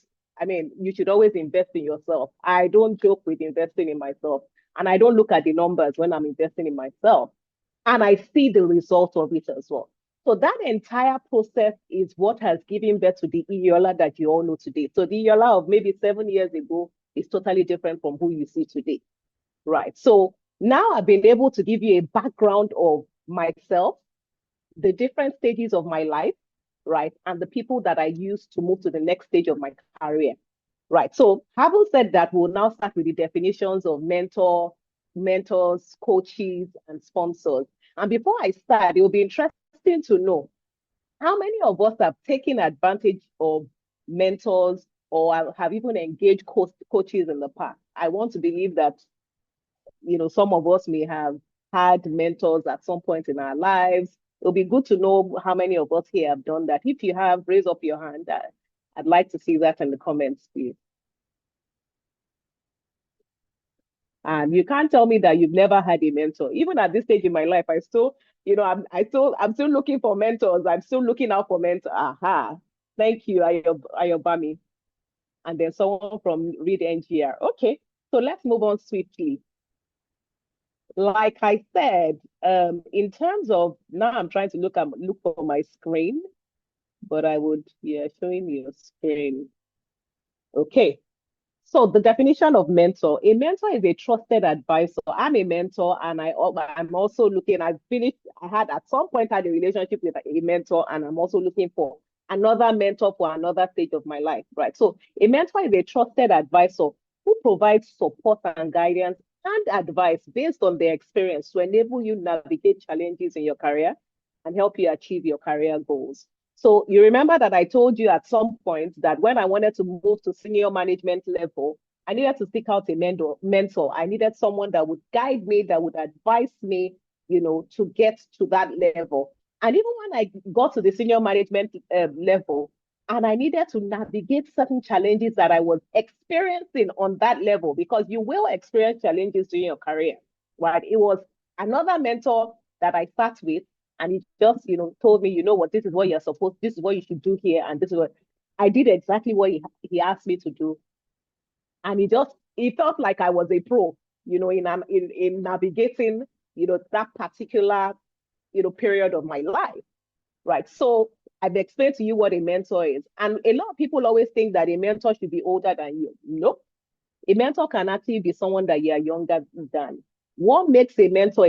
you should always invest in yourself. I don't joke with investing in myself, and I don't look at the numbers when I'm investing in myself. And I see the result of it as well. So that entire process is what has given birth to the Iyiola that you all know today. So the Iyiola of maybe 7 years ago is totally different from who you see today, right? So now I've been able to give you a background of myself, the different stages of my life, right? And the people that I use to move to the next stage of my career, right? So having said that, we'll now start with the definitions of mentors, coaches, and sponsors. And before I start, it will be interesting to know how many of us have taken advantage of mentors or have even engaged coaches in the past. I want to believe that, some of us may have had mentors at some point in our lives. It'll be good to know how many of us here have done that. If you have, raise up your hand. I'd like to see that in the comments, please. And you can't tell me that you've never had a mentor. Even at this stage in my life, I still, I'm still looking for mentors. I'm still looking out for mentors. Aha. Thank you, Ayobami. And then someone from Read NGR. Okay, so let's move on swiftly. Like I said, in terms of now, I'm trying to look for my screen, but I would, showing you a screen. Okay. So the definition of mentor, a mentor is a trusted advisor. I'm a mentor, and I'm also looking, I had at some point had a relationship with a mentor, and I'm also looking for another mentor for another stage of my life, right? So a mentor is a trusted advisor who provides support and guidance and advice based on their experience to enable you navigate challenges in your career and help you achieve your career goals. So you remember that I told you at some point that when I wanted to move to senior management level, I needed to seek out a mentor. I needed someone that would guide me, that would advise me, to get to that level. And even when I got to the senior management level, and I needed to navigate certain challenges that I was experiencing on that level, because you will experience challenges during your career, right? It was another mentor that I sat with, and he just, told me, what, this is what this is what you should do here. And this is what I did exactly what he asked me to do. And it felt like I was a pro, in navigating, that particular, period of my life. Right. So I've explained to you what a mentor is. And a lot of people always think that a mentor should be older than you. Nope. A mentor can actually be someone that you are younger than. What makes a mentor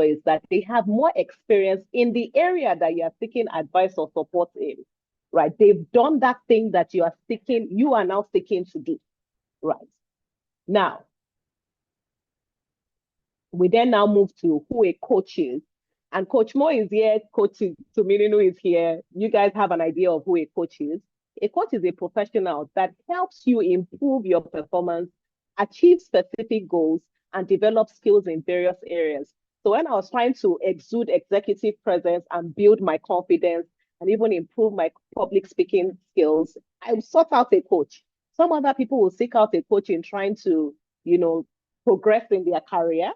is that they have more experience in the area that you are seeking advice or support in, right? They've done that thing that you are now seeking to do, right? Now, we then now move to who a coach is. And Coach Mo is here, Coach Tumininu is here. You guys have an idea of who a coach is. A coach is a professional that helps you improve your performance, achieve specific goals, and develop skills in various areas. So when I was trying to exude executive presence and build my confidence and even improve my public speaking skills, I sought out a coach. Some other people will seek out a coach in trying to, progress in their career.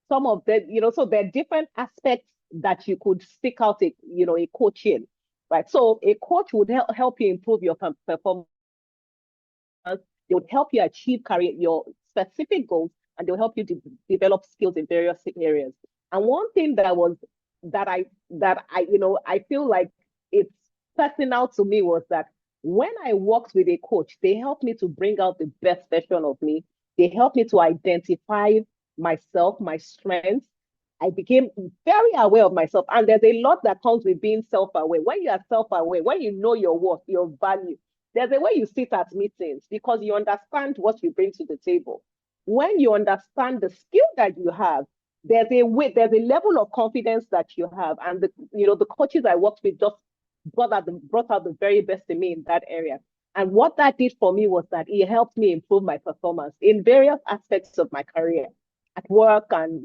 Some of them, so there are different aspects that you could seek out a coach in. right? So a coach would help you improve your performance. They would help you achieve your specific goals, and they'll help you develop skills in various areas. And one thing that I feel like it's personal to me was that when I worked with a coach, they helped me to bring out the best version of me. They helped me to identify myself, my strengths. I became very aware of myself. And there's a lot that comes with being self-aware. When you are self-aware, when you know your worth, your value, there's a way you sit at meetings because you understand what you bring to the table. When you understand the skill that you have, there's a level of confidence that you have. And the coaches I worked with just brought out the very best in me in that area. And what that did for me was that it helped me improve my performance in various aspects of my career, at work and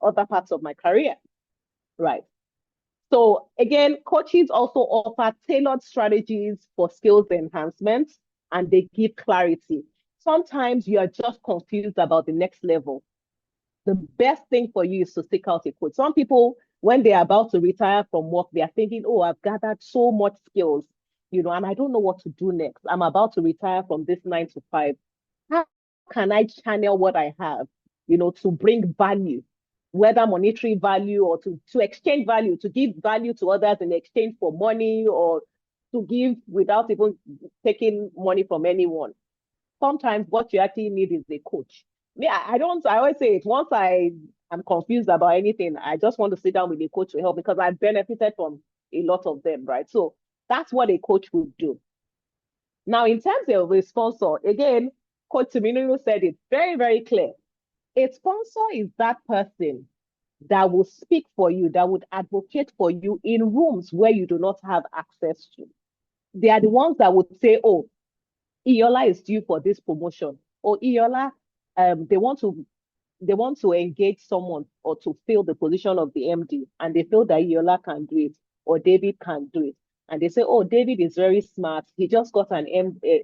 other parts of my career. Right. So again, coaches also offer tailored strategies for skills enhancement, and they give clarity. Sometimes you are just confused about the next level. The best thing for you is to seek out a coach. Some people, when they're about to retire from work, they are thinking, oh, I've gathered so much skills, and I don't know what to do next. I'm about to retire from this 9 to 5. How can I channel what I have, to bring value, whether monetary value or to exchange value, to give value to others in exchange for money, or to give without even taking money from anyone? Sometimes what you actually need is a coach. Yeah, I always say it, once I am confused about anything, I just want to sit down with a coach to help, because I benefited from a lot of them, right? So that's what a coach would do. Now, in terms of a sponsor, again, Coach Tuminunu said it very, very clear. A sponsor is that person that will speak for you, that would advocate for you in rooms where you do not have access to. They are the ones that would say, oh, Iyiola is due for this promotion. Or Iyiola, they want to engage someone or to fill the position of the MD, and they feel that Iyiola can do it or David can do it. And they say, oh, David is very smart. He just got an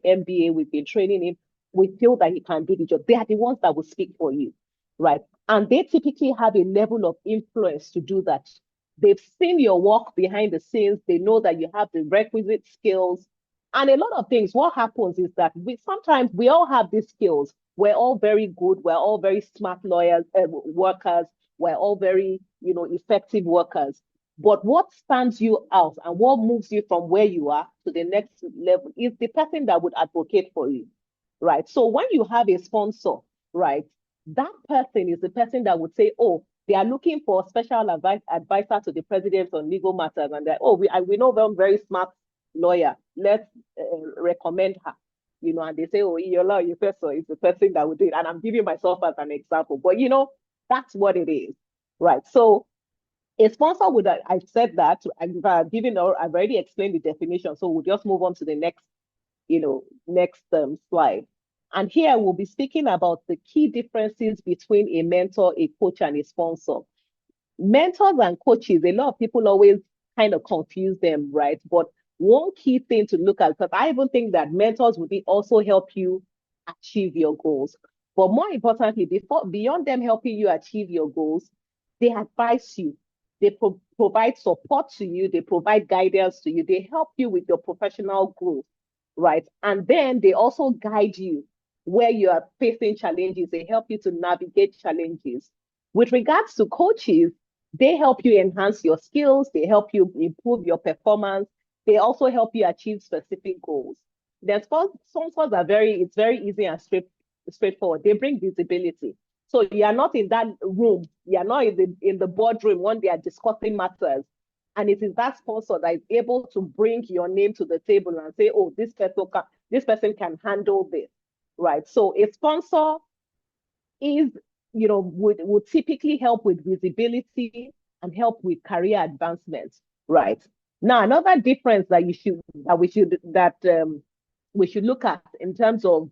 MBA. We've been training him. We feel that he can do the job. They are the ones that will speak for you, right? And they typically have a level of influence to do that. They've seen your work behind the scenes. They know that you have the requisite skills. And a lot of things, what happens is that sometimes we all have these skills. We're all very good. We're all very smart workers. We're all very, effective workers. But what stands you out and what moves you from where you are to the next level is the person that would advocate for you, right? So when you have a sponsor, right, that person is the person that would say, oh, they are looking for a special advisor to the president on legal matters. And they're, oh, we know them, very smart lawyer. Let's recommend her. And they say, oh, Iyiola Oyefeso is the person that would do it. And I'm giving myself as an example. But, that's what it is, right? So a sponsor would, I've said that, I've already explained the definition. So we'll just move on to the next slide. And here we'll be speaking about the key differences between a mentor, a coach, and a sponsor. Mentors and coaches, a lot of people always kind of confuse them, right? But one key thing to look at, because I even think that mentors would also help you achieve your goals. But more importantly, beyond them helping you achieve your goals, they advise you. They provide support to you. They provide guidance to you. They help you with your professional growth, right? And then they also guide you where you are facing challenges. They help you to navigate challenges. With regards to coaches, they help you enhance your skills. They help you improve your performance. They also help you achieve specific goals. Then sponsors it's very easy and straightforward. They bring visibility. So you are not in that room. You are not in the boardroom when they are discussing matters. And it is that sponsor that is able to bring your name to the table and say, oh, this person can handle this, right? So a sponsor would typically help with visibility and help with career advancement, right? Now, another difference that we should look at in terms of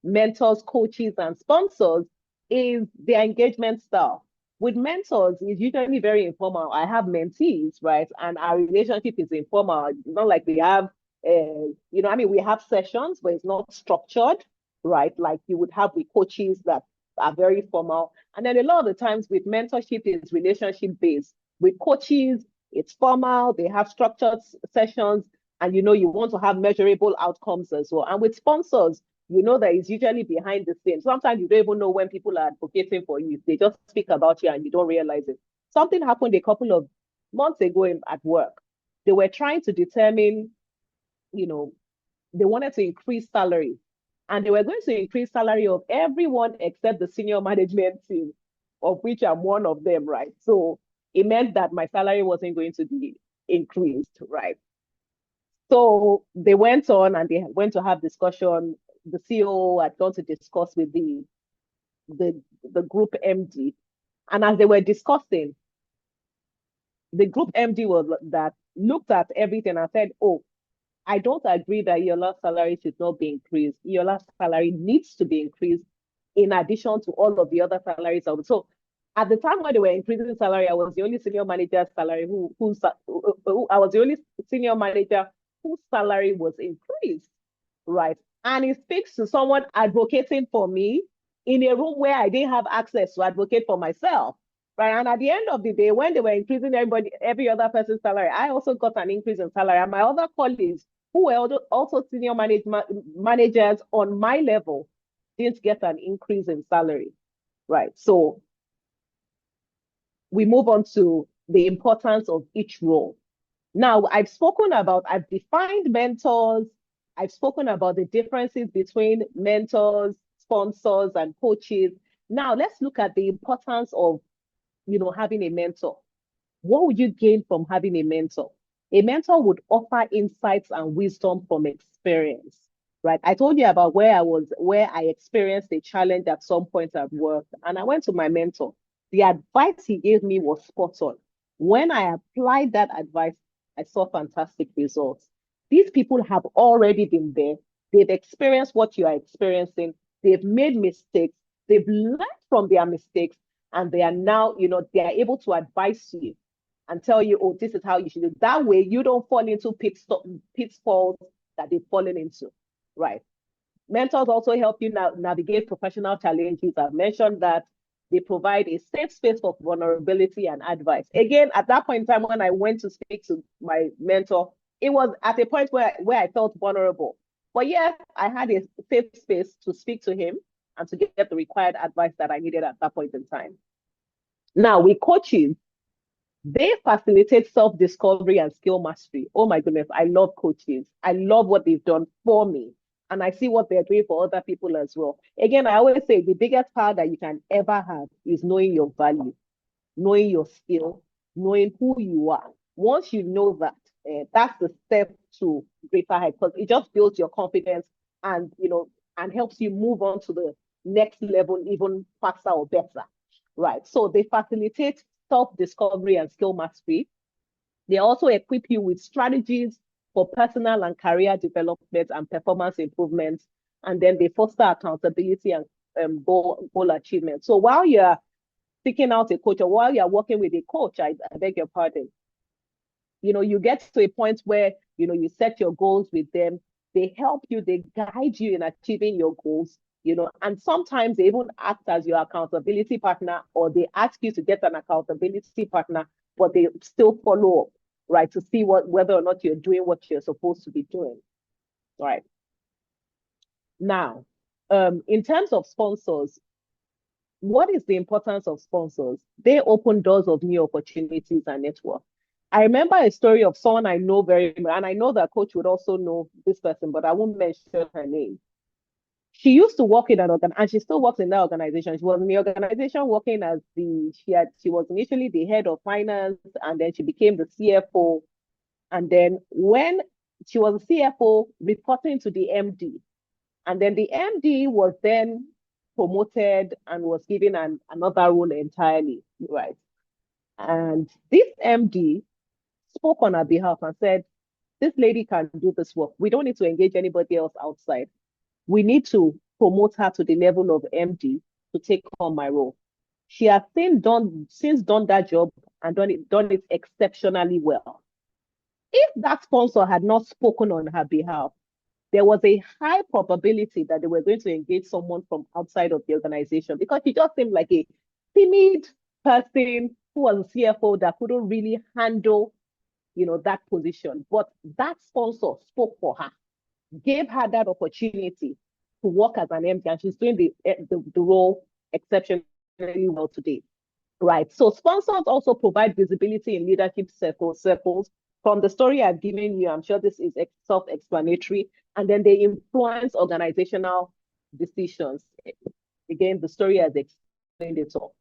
mentors, coaches, and sponsors is their engagement style. With mentors, it's usually very informal. I have mentees, right? And our relationship is informal. It's not like we have, we have sessions, but it's not structured, right? Like you would have with coaches that are very formal. And then a lot of the times with mentorship is relationship based. With coaches, It's formal, they have structured sessions, and you want to have measurable outcomes as well. And with sponsors, that it's usually behind the scenes. Sometimes you don't even know when people are advocating for you. They just speak about you and you don't realize it. Something happened a couple of months ago at work. They were trying to determine, they wanted to increase salary. And they were going to increase salary of everyone except the senior management team, of which I'm one of them, right? So it meant that my salary wasn't going to be increased, right? So they went on and they went to have discussion. The CEO had gone to discuss with the group MD. And as they were discussing, the group MD looked at everything and said, oh, I don't agree that Iyola's salary should not be increased. Iyola's salary needs to be increased in addition to all of the other salaries. So at the time when they were increasing salary, I was the only senior manager's salary I was the only senior manager whose salary was increased, right? And it speaks to someone advocating for me in a room where I didn't have access to advocate for myself, right? And at the end of the day, when they were increasing every other person's salary, I also got an increase in salary. And my other colleagues, who were also senior managers on my level, didn't get an increase in salary, right? So we move on to the importance of each role. Now, I've defined mentors. I've spoken about the differences between mentors, sponsors, and coaches. Now, let's look at the importance of, having a mentor. What would you gain from having a mentor? A mentor would offer insights and wisdom from experience, right? I told you about where I experienced a challenge at some point at work, and I went to my mentor. The advice he gave me was spot on. When I applied that advice, I saw fantastic results. These people have already been there. They've experienced what you are experiencing. They've made mistakes. They've learned from their mistakes, and they are now, they are able to advise you and tell you, oh, this is how you should do it. That way, you don't fall into pitfalls that they've fallen into, right? Mentors also help you navigate professional challenges. I've mentioned that they provide a safe space for vulnerability and advice. Again, at that point in time, when I went to speak to my mentor, it was at a point where I felt vulnerable. But yeah, I had a safe space to speak to him and to get the required advice that I needed at that point in time. Now, with coaches, they facilitate self-discovery and skill mastery. Oh my goodness, I love coaches. I love what they've done for me. And I see what they're doing for other people as well. Again, I always say the biggest power that you can ever have is knowing your value, knowing your skill, knowing who you are. Once you know that, that's the step to greater height, because it just builds your confidence and and helps you move on to the next level even faster or better, right? So they facilitate self-discovery and skill mastery. They also equip you with strategies for personal and career development and performance improvements. And then they foster accountability and goal achievement. So while you're picking out a coach or while you're working with a coach, I beg your pardon, you get to a point where, you set your goals with them. They help you, they guide you in achieving your goals, and sometimes they even act as your accountability partner, or they ask you to get an accountability partner, but they still follow up, right, to see whether or not you're doing what you're supposed to be doing, right? Now, in terms of sponsors, what is the importance of sponsors? They open doors of new opportunities and network. I remember a story of someone I know very well, and I know that coach would also know this person, but I won't mention her name. She used to work in and she still works in that organization. She was in the organization working as she was initially the head of finance, and then she became the CFO. And then when she was a CFO, reporting to the MD, and then the MD was then promoted and was given another role entirely, right? And this MD spoke on her behalf and said, this lady can do this work. We don't need to engage anybody else outside. We need to promote her to the level of MD to take on my role. She has since done that job and done it exceptionally well. If that sponsor had not spoken on her behalf, there was a high probability that they were going to engage someone from outside of the organization, because she just seemed like a timid person who was a CFO that couldn't really handle that position. But that sponsor spoke for her, gave her that opportunity to work as an MD, and she's doing the role exceptionally well today. Right. So sponsors also provide visibility in leadership circles. From the story I've given you, I'm sure this is self-explanatory. And then they influence organizational decisions. Again, the story has explained it all.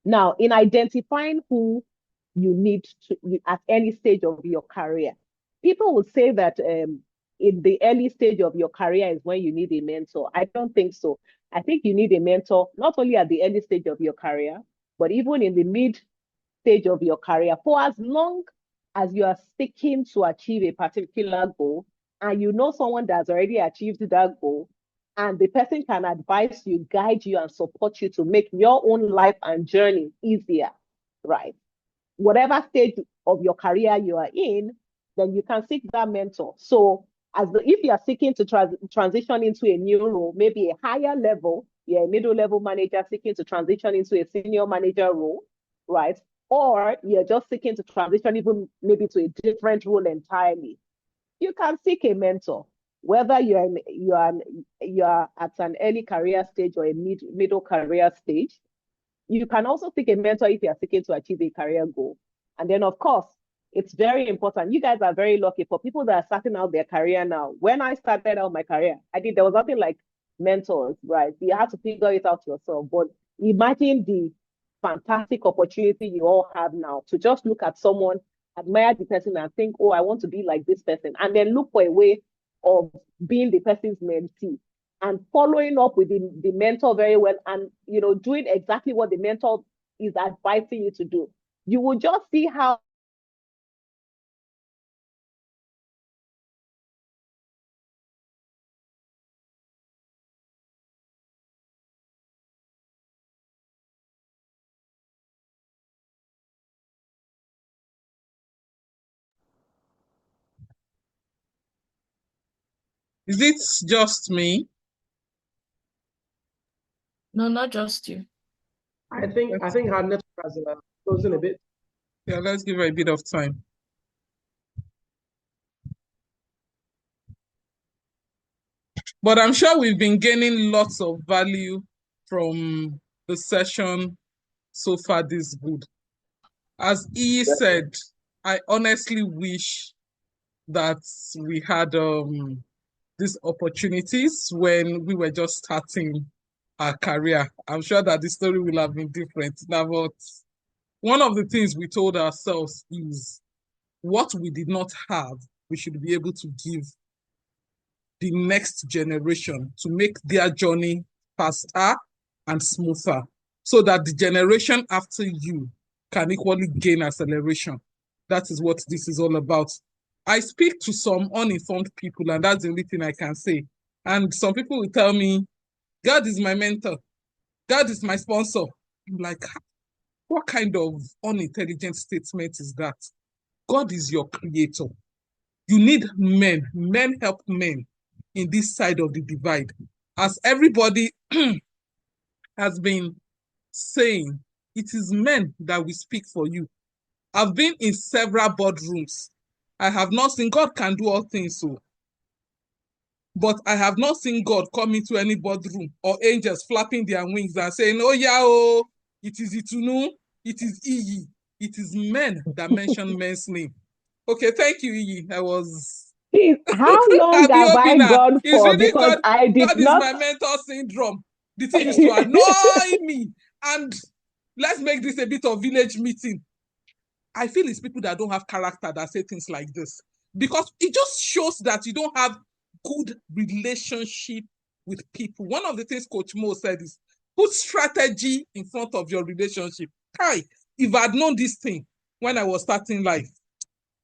Now, in identifying who you need to at any stage of your career, people would say that in the early stage of your career is when you need a mentor. I don't think so. I think you need a mentor not only at the early stage of your career, but even in the mid stage of your career, for as long as you are seeking to achieve a particular goal and you know someone that's already achieved that goal, and the person can advise you, guide you, and support you to make your own life and journey easier, right? Whatever stage of your career you are in, then you can seek that mentor. So if you are seeking to transition into a new role, maybe a higher level, you're a middle level manager seeking to transition into a senior manager role, right? Or you're just seeking to transition even maybe to a different role entirely, you can seek a mentor. Whether you are at an early career stage or a middle career stage, you can also seek a mentor if you are seeking to achieve a career goal. And then, of course, it's very important. You guys are very lucky. For people that are starting out their career now, when I started out my career, there was nothing like mentors, right? You have to figure it out yourself. But imagine the fantastic opportunity you all have now to just look at someone, admire the person, and think, oh, I want to be like this person. And then look for a way of being the person's mentee and following up with the mentor very well, and doing exactly what the mentor is advising you to do. You will just see how Is it just me? No, not just you. I think her network has frozen a bit. Yeah, let's give her a bit of time. But I'm sure we've been gaining lots of value from the session so far this good. As Iyi said, I honestly wish that we had these opportunities when we were just starting our career. I'm sure that the story will have been different now, but one of the things we told ourselves is what we did not have, we should be able to give the next generation to make their journey faster and smoother, so that the generation after you can equally gain acceleration. That is what this is all about. I speak to some uninformed people, and that's the only thing I can say. And some people will tell me, God is my mentor. God is my sponsor. I'm like, what kind of unintelligent statement is that? God is your creator. You need men. Men help men in this side of the divide. As everybody has been saying, it is men that will speak for you. I've been in several boardrooms. I have not seen, God can do all things, so. But I have not seen God come into any boardroom or angels flapping their wings and saying, oh yeah, oh, it is Itunu, it is Iyi. It is men that mention men's name. Okay, thank you, Iyi. I was... Please, how long have I gone It's for? really Because I did God not. is my mentor syndrome. The thing used to annoy me. And let's make this a bit of village meeting. I feel it's people that don't have character that say things like this, because it just shows that you don't have good relationship with people. One of the things Coach Mo said is, put strategy in front of your relationship. Kai, if I had known this thing when I was starting life,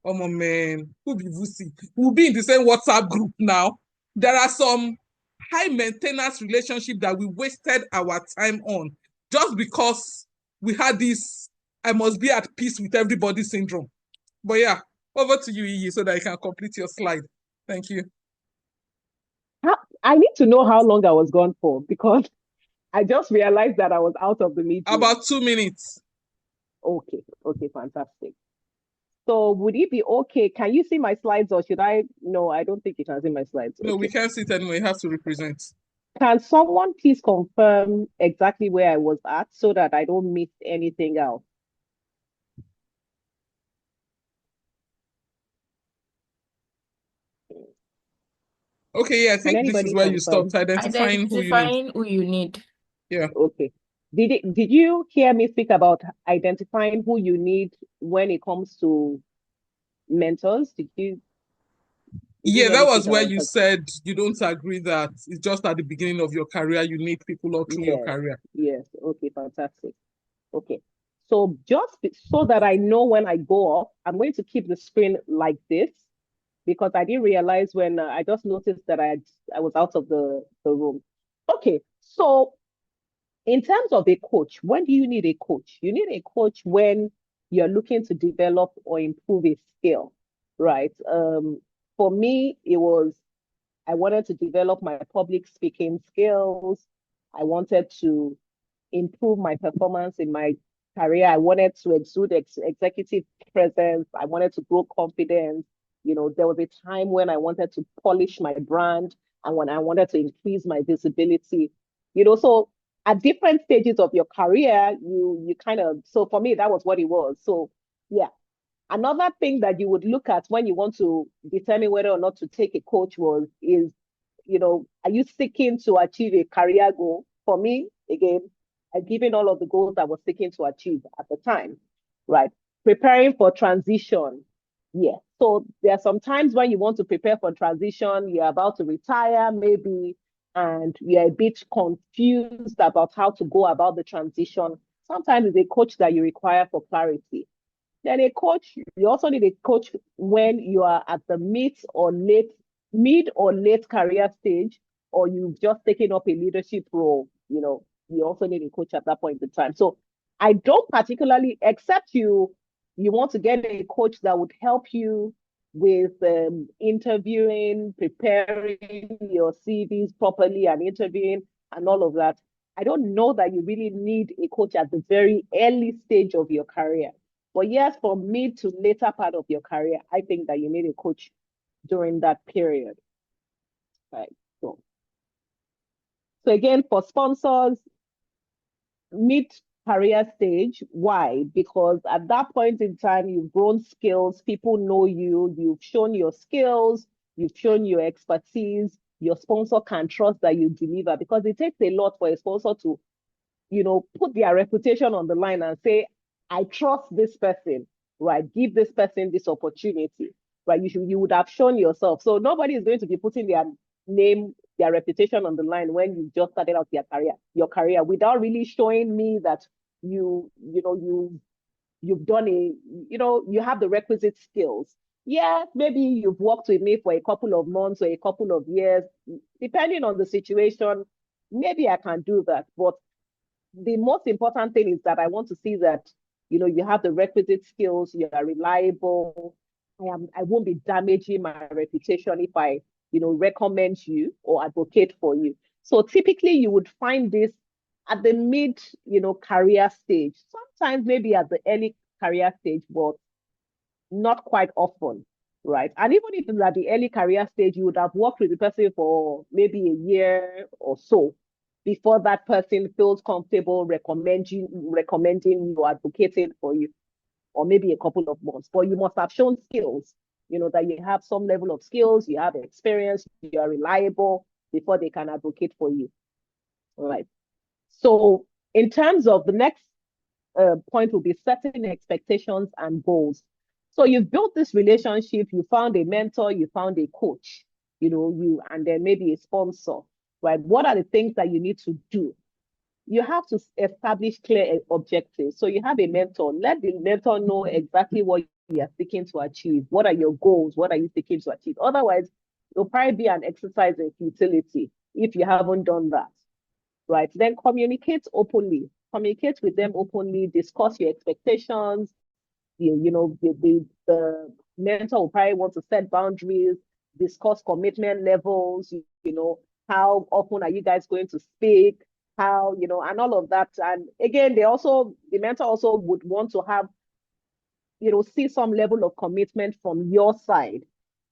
oh my man, who be Vusi? We'll be in the same WhatsApp group now. There are some high maintenance relationship that we wasted our time on just because we had this I must be at peace with everybody syndrome. But yeah, over to you, Iyi, so that you can complete your slide. Thank you. I need to know how long I was gone for, because I just realized that I was out of the meeting. About 2 minutes. Okay, fantastic. So would it be okay? Can you see my slides or should I? No, I don't think you can see my slides. No, we Okay. can't sit anymore. You have to represent. Can someone please confirm exactly where I was at so that I don't miss anything else? Okay, yeah, I Can think this is anybody where you confirm? stopped, identifying who you need. Identifying who you need. Yeah. Okay. Did you hear me speak about identifying who you need when it comes to mentors? Did you Yeah, hear that me was speak where about you that? said you don't agree that it's just at the beginning of your career, you need people all through your Yes, career. yes. Okay, fantastic. Okay. So so that I know when I go off, I'm going to keep the screen like this because I didn't realize when I just noticed that I was out of the room. Okay. So in terms of a coach, when do you need a coach? You need a coach when you're looking to develop or improve a skill, right? For me, I wanted to develop my public speaking skills. I wanted to improve my performance in my career. I wanted to exude executive presence. I wanted to grow confidence. There was a time when I wanted to polish my brand and when I wanted to increase my visibility. So at different stages of your career, you kind of, so for me, that was what it was. So yeah. Another thing that you would look at when you want to determine whether or not to take a coach is are you seeking to achieve a career goal? For me, again, I've given all of the goals I was seeking to achieve at the time, right? Preparing for transition. Yeah. So there are some times when you want to prepare for transition, you're about to retire, maybe, and you're a bit confused about how to go about the transition. Sometimes it's a coach that you require for clarity. Then you also need a coach when you are at the mid or late career stage, or you've just taken up a leadership role. You also need a coach at that point in time. So I don't particularly, except you want to get a coach that would help you with interviewing, preparing your CVs properly and interviewing and all of that. I don't know that you really need a coach at the very early stage of your career. But yes, for mid to later part of your career, I think that you need a coach during that period. Right. So again, for sponsors, mid-career stage. Why? Because at that point in time, you've grown skills, people know you, you've shown your skills, you've shown your expertise, your sponsor can trust that you deliver because it takes a lot for a sponsor to put their reputation on the line and say, I trust this person, right? Give this person this opportunity, right? You would have shown yourself. So nobody is going to be putting their name, their reputation on the line when you just started out your career without really showing me that you've done you have the requisite skills. Yeah, maybe you've worked with me for a couple of months or a couple of years, depending on the situation. Maybe I can do that, but the most important thing is that I want to see that you have the requisite skills, you are reliable. I won't be damaging my reputation if I recommend you or advocate for you. So typically you would find this at the mid career stage, sometimes maybe at the early career stage, but not quite often, right? And even if it's at the early career stage, you would have worked with the person for maybe a year or so before that person feels comfortable recommending you, advocating for you, or maybe a couple of months. But you must have shown skills, that you have some level of skills, you have experience, you are reliable before they can advocate for you. All right. So in terms of the next point will be setting expectations and goals. So you've built this relationship, you found a mentor, you found a coach, and then maybe a sponsor, right? What are the things that you need to do? You have to establish clear objectives. So you have a mentor, let the mentor know exactly what you are seeking to achieve. What are your goals? What are you seeking to achieve? Otherwise, it'll probably be an exercise in futility if you haven't done that, right? Then communicate openly. Communicate with them openly, discuss your expectations. The mentor will probably want to set boundaries, discuss commitment levels, how often are you guys going to speak, how, and all of that. And again, the mentor also would want to have see some level of commitment from your side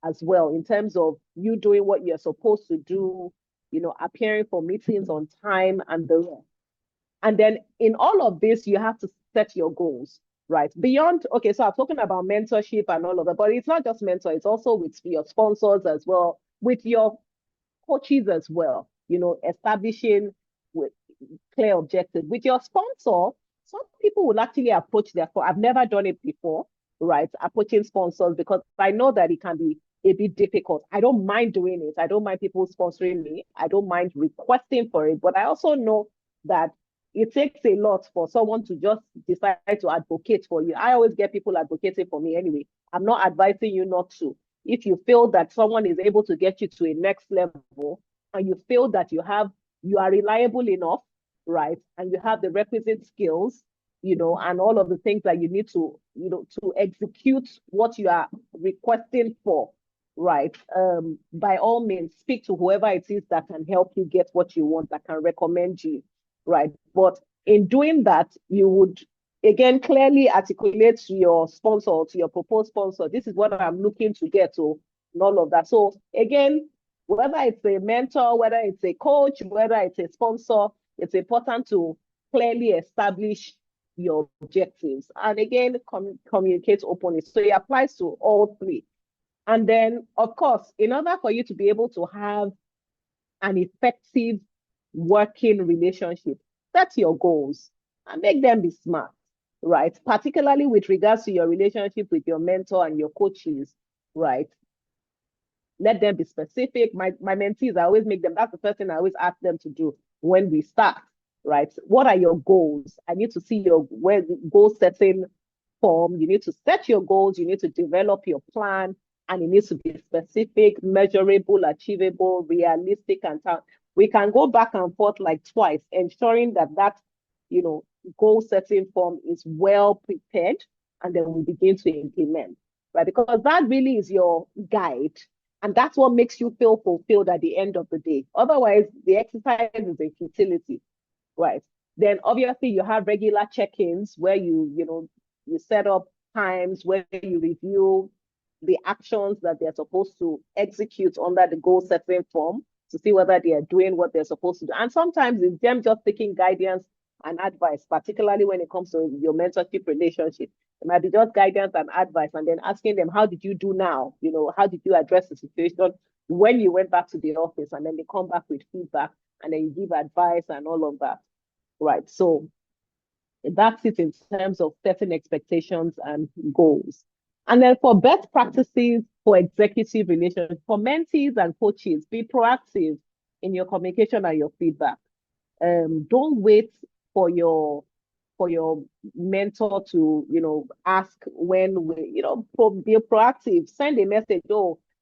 as well, in terms of you doing what you're supposed to do, appearing for meetings on time and the rest. And then in all of this, you have to set your goals, right? Beyond, okay, so I'm talking about mentorship and all of that, but it's not just mentor, it's also with your sponsors as well, with your coaches as well, establishing with clear objectives. With your sponsor, some people will actually approach their, I've never done it before, right? Approaching sponsors, because I know that it can be a bit difficult. I don't mind doing it. I don't mind people sponsoring me. I don't mind requesting for it, but I also know that it takes a lot for someone to just decide to advocate for you. I always get people advocating for me anyway. I'm not advising you not to. If you feel that someone is able to get you to a next level, and you feel that you are reliable enough, right, and you have the requisite skills, and all of the things that you need to, to execute what you are requesting for, right, by all means, speak to whoever it is that can help you get what you want, that can recommend you, right? But in doing that, you would again clearly articulate to your sponsor, to your proposed sponsor, this is what I'm looking to get to, and all of that. So again, whether it's a mentor, whether it's a coach, whether it's a sponsor, it's important to clearly establish your objectives. And again, communicate openly. So it applies to all three. And then, of course, in order for you to be able to have an effective working relationship, set your goals and make them be smart, right? Particularly with regards to your relationship with your mentor and your coaches, right? Let them be specific. My mentees, I always make them, that's the first thing I always ask them to do when we start, right? What are your goals? I need to see your goal setting form. You need to set your goals, you need to develop your plan, and it needs to be specific, measurable, achievable, realistic, and we can go back and forth like twice, ensuring that goal setting form is well prepared, and then we begin to implement, right? Because that really is your guide, and that's what makes you feel fulfilled at the end of the day. Otherwise, the exercise is a futility, right? Then obviously you have regular check-ins where you set up times where you review the actions that they're supposed to execute under the goal setting form to see whether they are doing what they're supposed to do. And sometimes it's them just taking guidance and advice, particularly when it comes to your mentorship relationship. It might be just guidance and advice, and then asking them, how did you do now? How did you address the situation when you went back to the office? And then they come back with feedback, and then you give advice and all of that, right? So that's it in terms of setting expectations and goals. And then for best practices for executive relations, for mentees and coaches, be proactive in your communication and your feedback. Don't wait for your mentor to ask when be proactive. Send a message.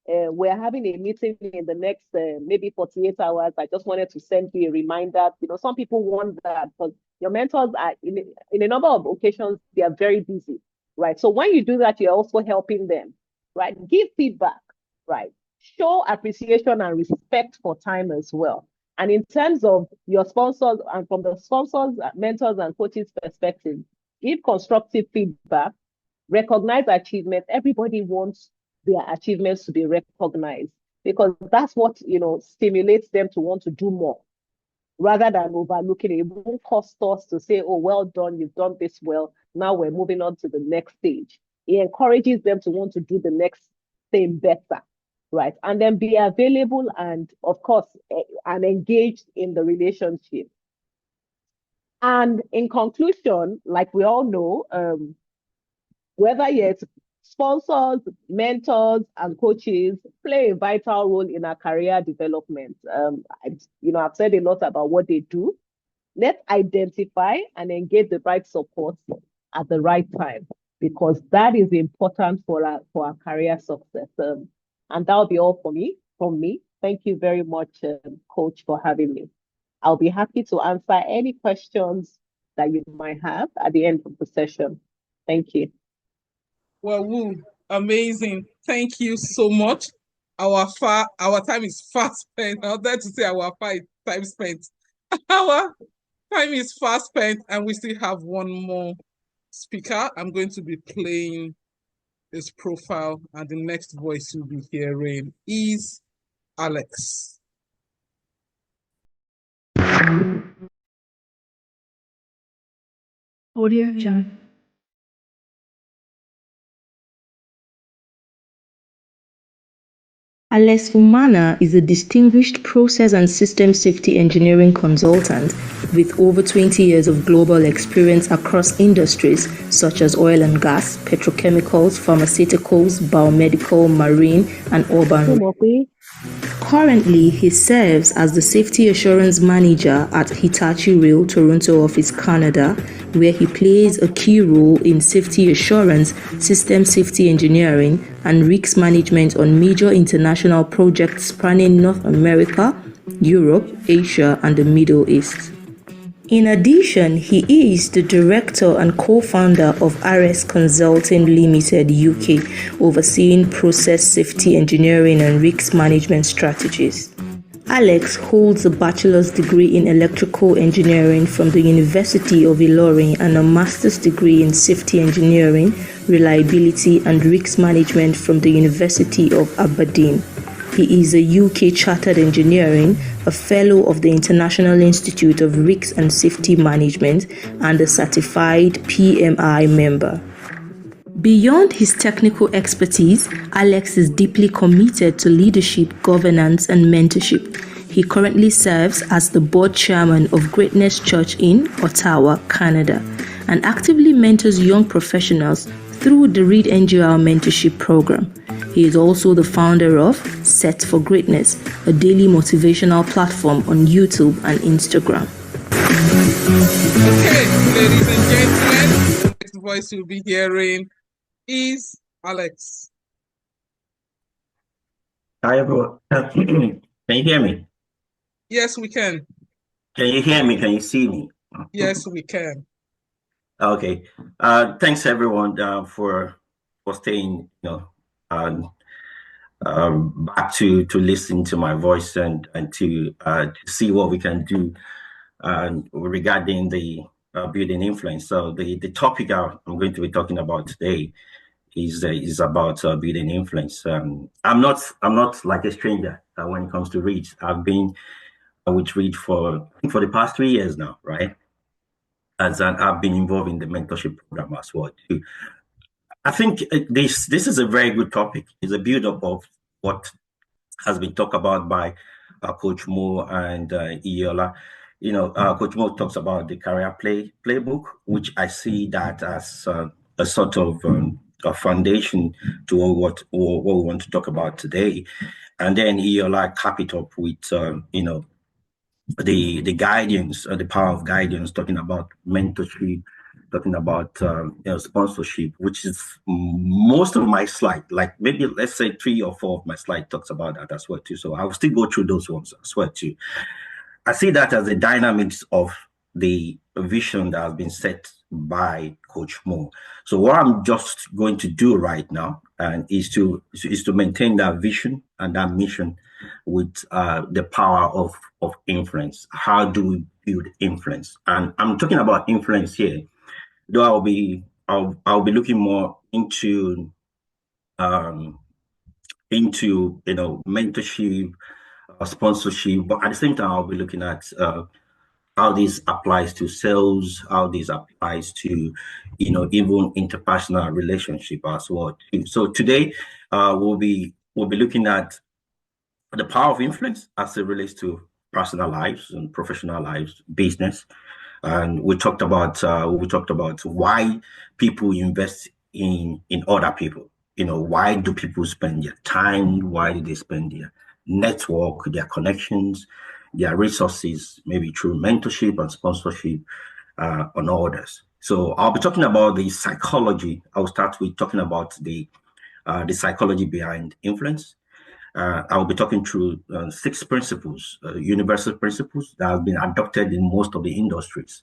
We're having a meeting in the next maybe 48 hours. I just wanted to send you a reminder. Some people want that, because your mentors are in a number of occasions, they are very busy, right? So when you do that, you're also helping them, right? Give feedback, right? Show appreciation and respect for time as well. And in terms of your sponsors, and from the sponsors, mentors, and coaches' perspective, give constructive feedback, recognize achievement. Everybody wants their achievements to be recognized, because that's what stimulates them to want to do more, rather than overlooking it. It won't cost us to say, oh, well done, you've done this well, now we're moving on to the next stage. It encourages them to want to do the next thing better, right? And then be available and, of course, and engaged in the relationship. And in conclusion, like we all know, whether it's sponsors, mentors, and coaches play a vital role in our career development. I've said a lot about what they do. Let's identify and engage the right support at the right time, because that is important for our career success. And that'll be all from me. Thank you very much, Coach, for having me. I'll be happy to answer any questions that you might have at the end of the session. Thank you. Well, Woo, amazing. Thank you so much. Our time is fast spent. I wanted to say our time spent. Our time is fast spent, and we still have one more speaker. I'm going to be playing his profile, and the next voice you'll be hearing is Alex. Audio John. Alex Umana is a distinguished process and system safety engineering consultant with over 20 years of global experience across industries such as oil and gas, petrochemicals, pharmaceuticals, biomedical, marine, and urban. Currently, he serves as the Safety Assurance Manager at Hitachi Rail Toronto office, Canada, where he plays a key role in safety assurance, system safety engineering, and risk management on major international projects spanning North America, Europe, Asia, and the Middle East. In addition, he is the director and co-founder of RS Consulting Limited UK, overseeing process safety engineering and risk management strategies. Alex holds a bachelor's degree in electrical engineering from the University of Ilorin and a master's degree in safety engineering, reliability and risk management from the University of Aberdeen. He is a UK Chartered Engineering, a Fellow of the International Institute of Risk and Safety Management, and a certified PMI member. Beyond his technical expertise, Alex is deeply committed to leadership, governance, and mentorship. He currently serves as the board chairman of Greatness Church in Ottawa, Canada, and actively mentors young professionals through the Read NGR mentorship program. He is also the founder of Set for Greatness, a daily motivational platform on YouTube and Instagram. Okay, ladies and gentlemen, the next voice you'll be hearing is Alex. Hi, everyone. Can you hear me? Yes, we can. Can you hear me? Can you see me? Yes, we can. Okay. Thanks, everyone, for staying, back to listen to my voice and to see what we can do regarding the building influence. So the topic I'm going to be talking about today is about building influence. I'm not like a stranger when it comes to Reach. I've been with Reach for the past 3 years now, right? I've been involved in the mentorship program as well too. I think this is a very good topic. It's a build-up of what has been talked about by Coach Mo and Iyiola. Coach Mo talks about the career playbook, which I see that as a sort of a foundation to what we want to talk about today. And then Iyiola cap it up with the guidance, the power of guidance, talking about mentorship, talking about sponsorship, which is most of my slide, like maybe let's say 3 or 4 of my slide talks about that as well too. So I'll still go through those ones as well too. I see that as the dynamics of the vision that has been set by Coach Mo. So what I'm just going to do right now is to maintain that vision and that mission with the power of influence. How do we build influence? And I'm talking about influence here, though I'll be looking more into mentorship, sponsorship, but at the same time I'll be looking at how this applies to sales, how this applies to even interpersonal relationship as well. So today we'll be looking at the power of influence as it relates to personal lives and professional lives, business. And we talked about why people invest in other people. Why do people spend their time? Why do they spend their network, their connections, their resources, maybe through mentorship and sponsorship on others? So I'll be talking about the psychology. I'll start with talking about the psychology behind influence. I'll be talking through 6 principles, universal principles that have been adopted in most of the industries.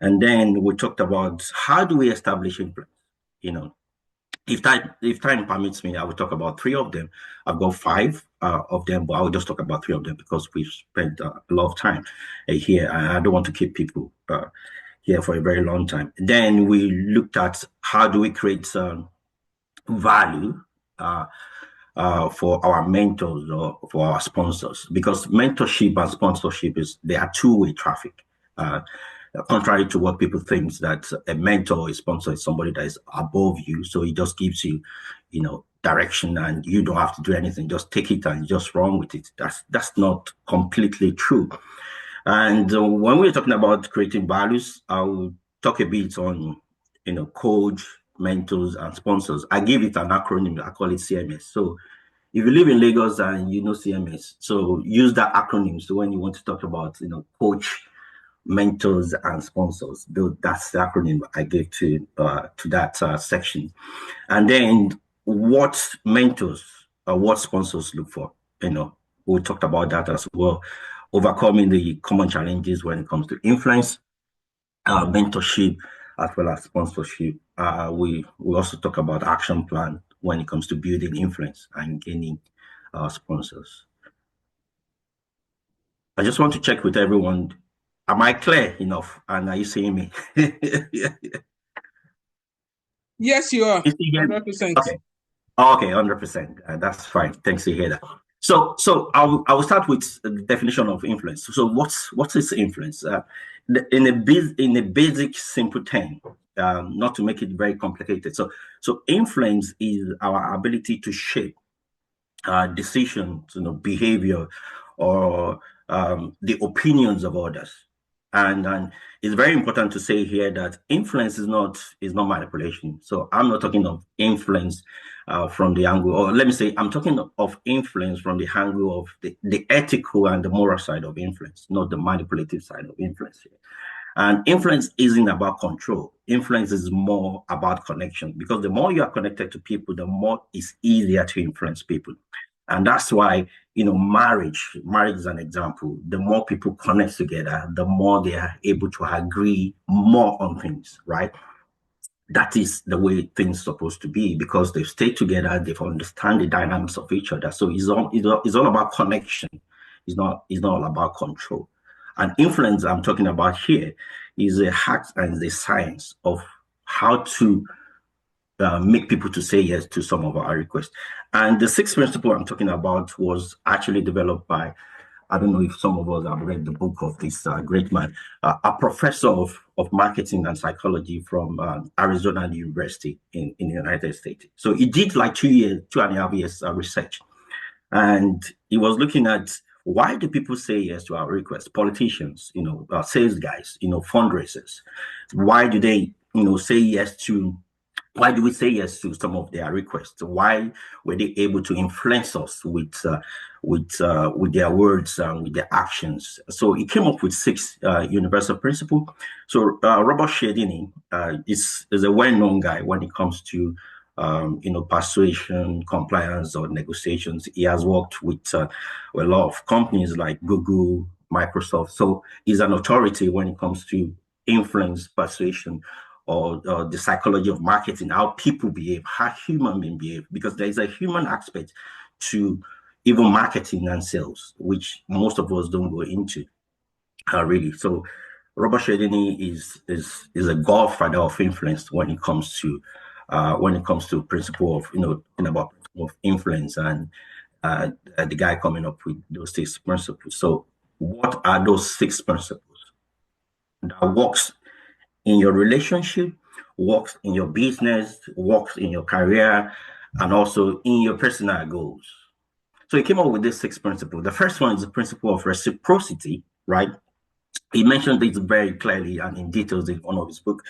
And then we talked about how do we establish influence. If time permits me, I will talk about 3 of them. I've got 5 of them, but I will just talk about 3 of them because we've spent a lot of time here, and I don't want to keep people here for a very long time. Then we looked at how do we create value for our mentors or for our sponsors, because mentorship and sponsorship they are two-way traffic. Contrary to what people think, that a mentor or a sponsor is somebody that is above you, so it just gives you, direction, and you don't have to do anything. Just take it and just run with it. That's not completely true. And when we're talking about creating values, I'll talk a bit on, coach, mentors, and sponsors. I give it an acronym. I call it CMS. So if you live in Lagos and you know CMS, so use that acronym. So when you want to talk about, coach, mentors, and sponsors, that's the acronym I gave to that section. And then what mentors or what sponsors look for, we talked about that as well. Overcoming the common challenges when it comes to influence, mentorship, as well as sponsorship. We also talk about action plan when it comes to building influence and gaining sponsors. I just want to check with everyone. Am I clear enough? And are you seeing me? Yes, you are. 100%. Okay, 100%. That's fine. Thanks to hear that. So I will start with the definition of influence. So what is influence? In a basic, simple term, not to make it very complicated. So influence is our ability to shape decisions, behavior, or the opinions of others. And it's very important to say here that influence is not manipulation. So I'm not talking of influence from the angle, or let me say, I'm talking of influence from the angle of the ethical and the moral side of influence, not the manipulative side of influence here. And influence isn't about control. Influence is more about connection, because the more you are connected to people, the more it's easier to influence people. And that's why, marriage is an example. The more people connect together, the more they are able to agree more on things, right? That is the way things are supposed to be, because they've stayed together, they've understand the dynamics of each other. So it's all about connection. It's not all about control. And influence I'm talking about here is a hack and the science of how to make people to say yes to some of our requests. And the sixth principle I'm talking about was actually developed by, I don't know if some of us have read the book of this great man, a professor of marketing and psychology from Arizona University in the United States. So he did like 2.5 years research. And he was looking at, why do people say yes to our requests? Politicians, sales guys, fundraisers. Why do they, say yes to, why do we say yes to some of their requests? Why were they able to influence us with their words and with their actions? So he came up with 6 universal principles. So Robert Cialdini is a well-known guy when it comes to persuasion, compliance, or negotiations. He has worked with a lot of companies like Google, Microsoft. So he's an authority when it comes to influence, persuasion, or the psychology of marketing, how people behave, how human beings behave, because there is a human aspect to even marketing and sales, which most of us don't go into really. So Robert Cialdini is a godfather of influence when it comes to principle of about of influence, and the guy coming up with those 6 principles. So what are those 6 principles that works in your relationship, works in your business, works in your career, and also in your personal goals? So he came up with this 6 principles. The first one is the principle of reciprocity, right? He mentioned this very clearly and in details in one of his books.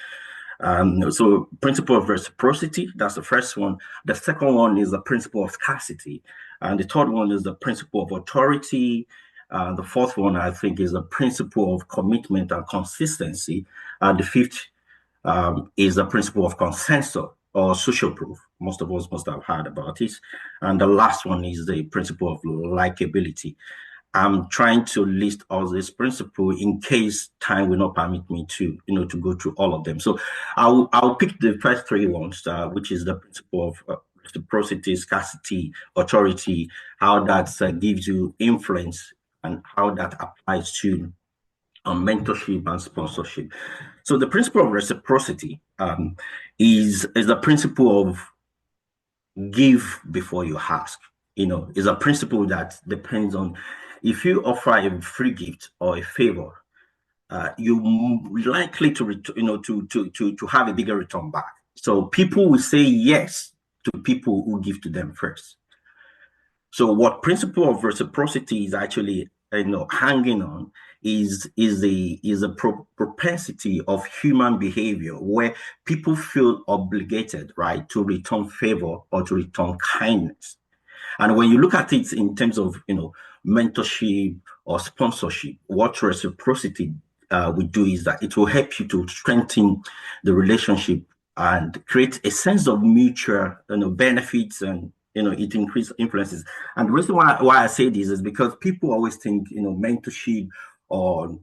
So principle of reciprocity, that's the first one. The second one is the principle of scarcity. And the third one is the principle of authority. The fourth one, I think, is the principle of commitment and consistency. The fifth is the principle of consensus or social proof. Most of us must have heard about it. And the last one is the principle of likability. I'm trying to list all these principles in case time will not permit me to go through all of them. So I'll pick the first 3 ones, which is the principle of reciprocity, scarcity, authority, how that gives you influence, and how that applies to on mentorship and sponsorship. So the principle of reciprocity is the principle of give before you ask. Is a principle that depends on, if you offer a free gift or a favor, you're likely to to have a bigger return back. So people will say yes to people who give to them first. So what principle of reciprocity is actually hanging on is a propensity of human behavior where people feel obligated, right, to return favor or to return kindness. And when you look at it in terms of mentorship or sponsorship, what reciprocity will do is that it will help you to strengthen the relationship and create a sense of mutual benefits, and it increases influences. And the reason why I say this is because people always think mentorship or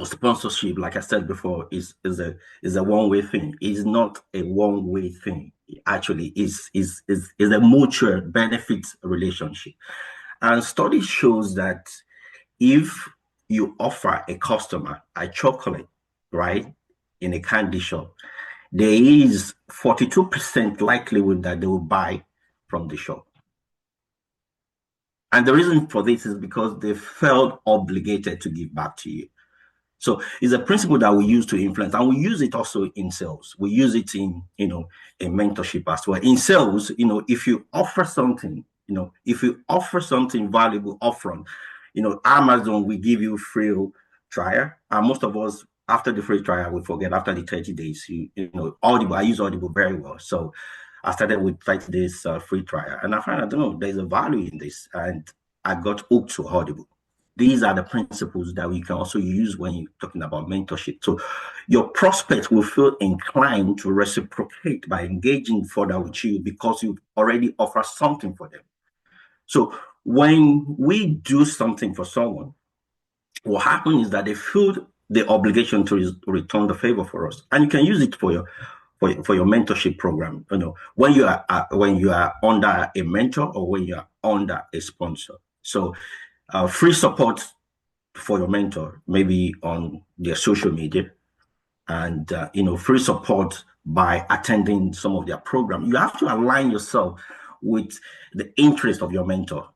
sponsorship, like I said before, is a one-way thing. It's not a one-way thing. It actually is a mutual benefit relationship. And study shows that if you offer a customer a chocolate, right, in a candy shop, there is 42% likelihood that they will buy from the shop. And the reason for this is because they felt obligated to give back to you. So it's a principle that we use to influence, and we use it also in sales. We use it in in mentorship as well. In sales, if you offer something, valuable upfront, Amazon will give you free trial, and most of us, after the free trial, we forget after the 30 days. Audible, I use Audible very well, so I started with 30 days free trial, and I found out, there's a value in this, and I got hooked to Audible. These are the principles that we can also use when you're talking about mentorship. So your prospects will feel inclined to reciprocate by engaging further with you because you already offer something for them. So when we do something for someone, what happens is that they feel the obligation to return the favor for us. And you can use it for your mentorship program, when you are under a mentor or when you are under a sponsor. So free support for your mentor, maybe on their social media, and free support by attending some of their programs. You have to align yourself with the interest of your mentor.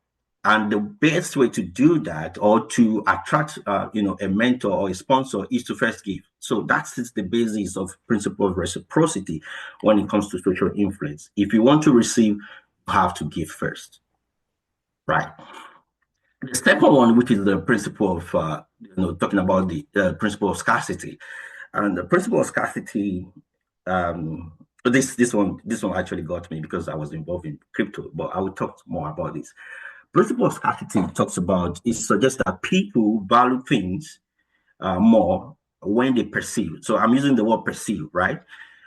And the best way to do that, or to attract a mentor or a sponsor, is to first give. So that's the basis of principle of reciprocity when it comes to social influence. If you want to receive, you have to give first, right? The second one, which is the principle of, talking about the principle of scarcity, and the principle of scarcity. This one actually got me because I was involved in crypto, but I will talk more about this. Principle of scarcity talks about, it suggests that people value things more when they perceive. So I'm using the word perceive, right?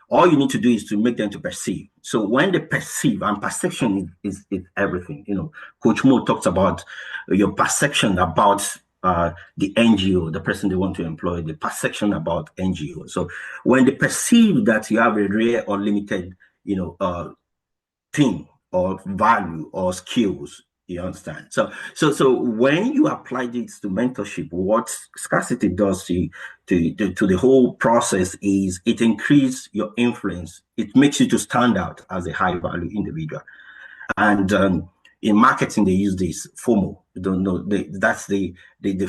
All you need to do is to make them to perceive. So when they perceive, and perception is everything. Coach Mo talks about your perception about the NGO, the person they want to employ, the perception about NGO. So when they perceive that you have a rare or limited, thing or value or skills, you understand? So when you apply this to mentorship, what scarcity does to the whole process is it increases your influence. It makes you to stand out as a high value individual. And in marketing, they use this FOMO. You don't know, that's the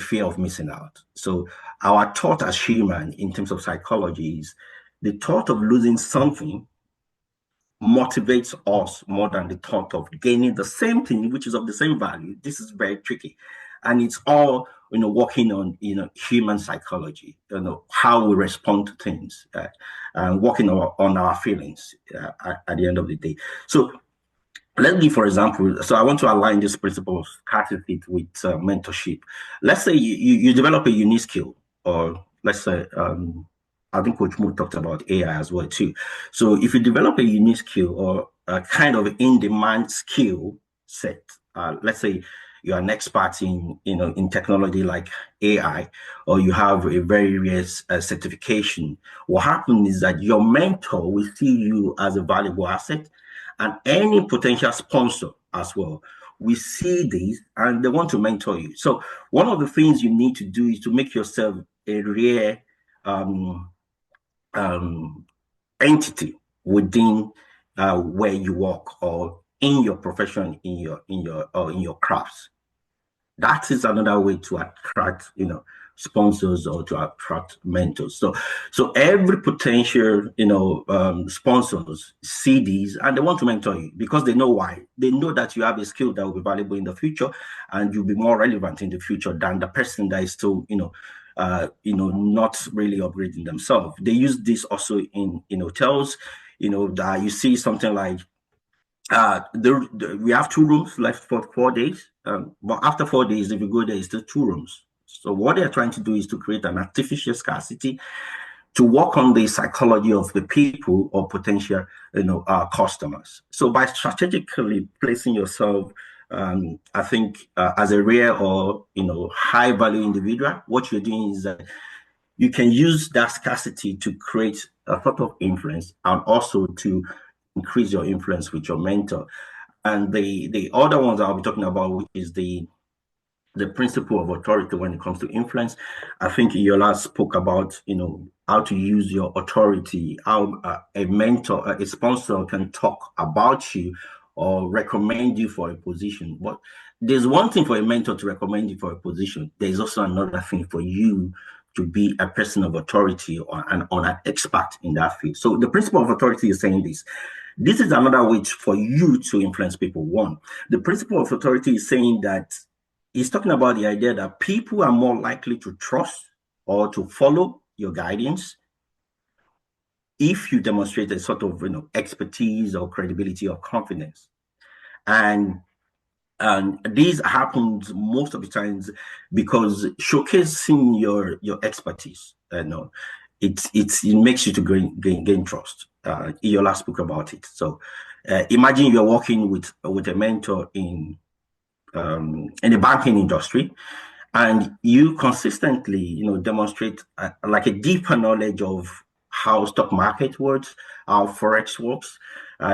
fear of missing out. So our thought as human in terms of psychology is the thought of losing something motivates us more than the thought of gaining the same thing, which is of the same value. This is very tricky. And it's all, working on, human psychology, how we respond to things, and working on our feelings at the end of the day. So let's give, for example, so I want to align this principle of scarcity with mentorship. Let's say you develop a unique skill, or let's say, I think Coach Mo talked about AI as well too. So if you develop a unique skill or a kind of in-demand skill set, let's say you're an expert in technology like AI, or you have a very rare certification, what happens is that your mentor will see you as a valuable asset, and any potential sponsor as well. We see this and they want to mentor you. So one of the things you need to do is to make yourself a rare entity within where you work or in your profession, in your crafts. That is another way to attract, sponsors or to attract mentors. So every potential, sponsors see these and they want to mentor you because they know why. They know that you have a skill that will be valuable in the future and you'll be more relevant in the future than the person that is still, not really upgrading themselves. They use this also in hotels, that you see something like we have 2 rooms left for 4 days. But after 4 days, if you go there, it's still 2 rooms. So what they're trying to do is to create an artificial scarcity to work on the psychology of the people or potential, customers. So by strategically placing yourself, I think as a rare or high value individual, what you're doing is that you can use that scarcity to create a sort of influence and also to increase your influence with your mentor. And the other ones I'll be talking about, which is the principle of authority when it comes to influence. I think Iyiola spoke about, how to use your authority, how a mentor, a sponsor can talk about you or recommend you for a position. But there's one thing for a mentor to recommend you for a position. There's also another thing for you to be a person of authority or an expert in that field. So the principle of authority is saying this. This is another way for you to influence people. One, the principle of authority is saying that he's talking about the idea that people are more likely to trust or to follow your guidance if you demonstrate a sort of expertise or credibility or confidence. And this happens most of the times because showcasing your expertise, it makes you to gain trust. Iyiola spoke about it. So imagine you're working with a mentor in the banking industry, and you consistently, demonstrate like a deeper knowledge of how stock market works, how forex works.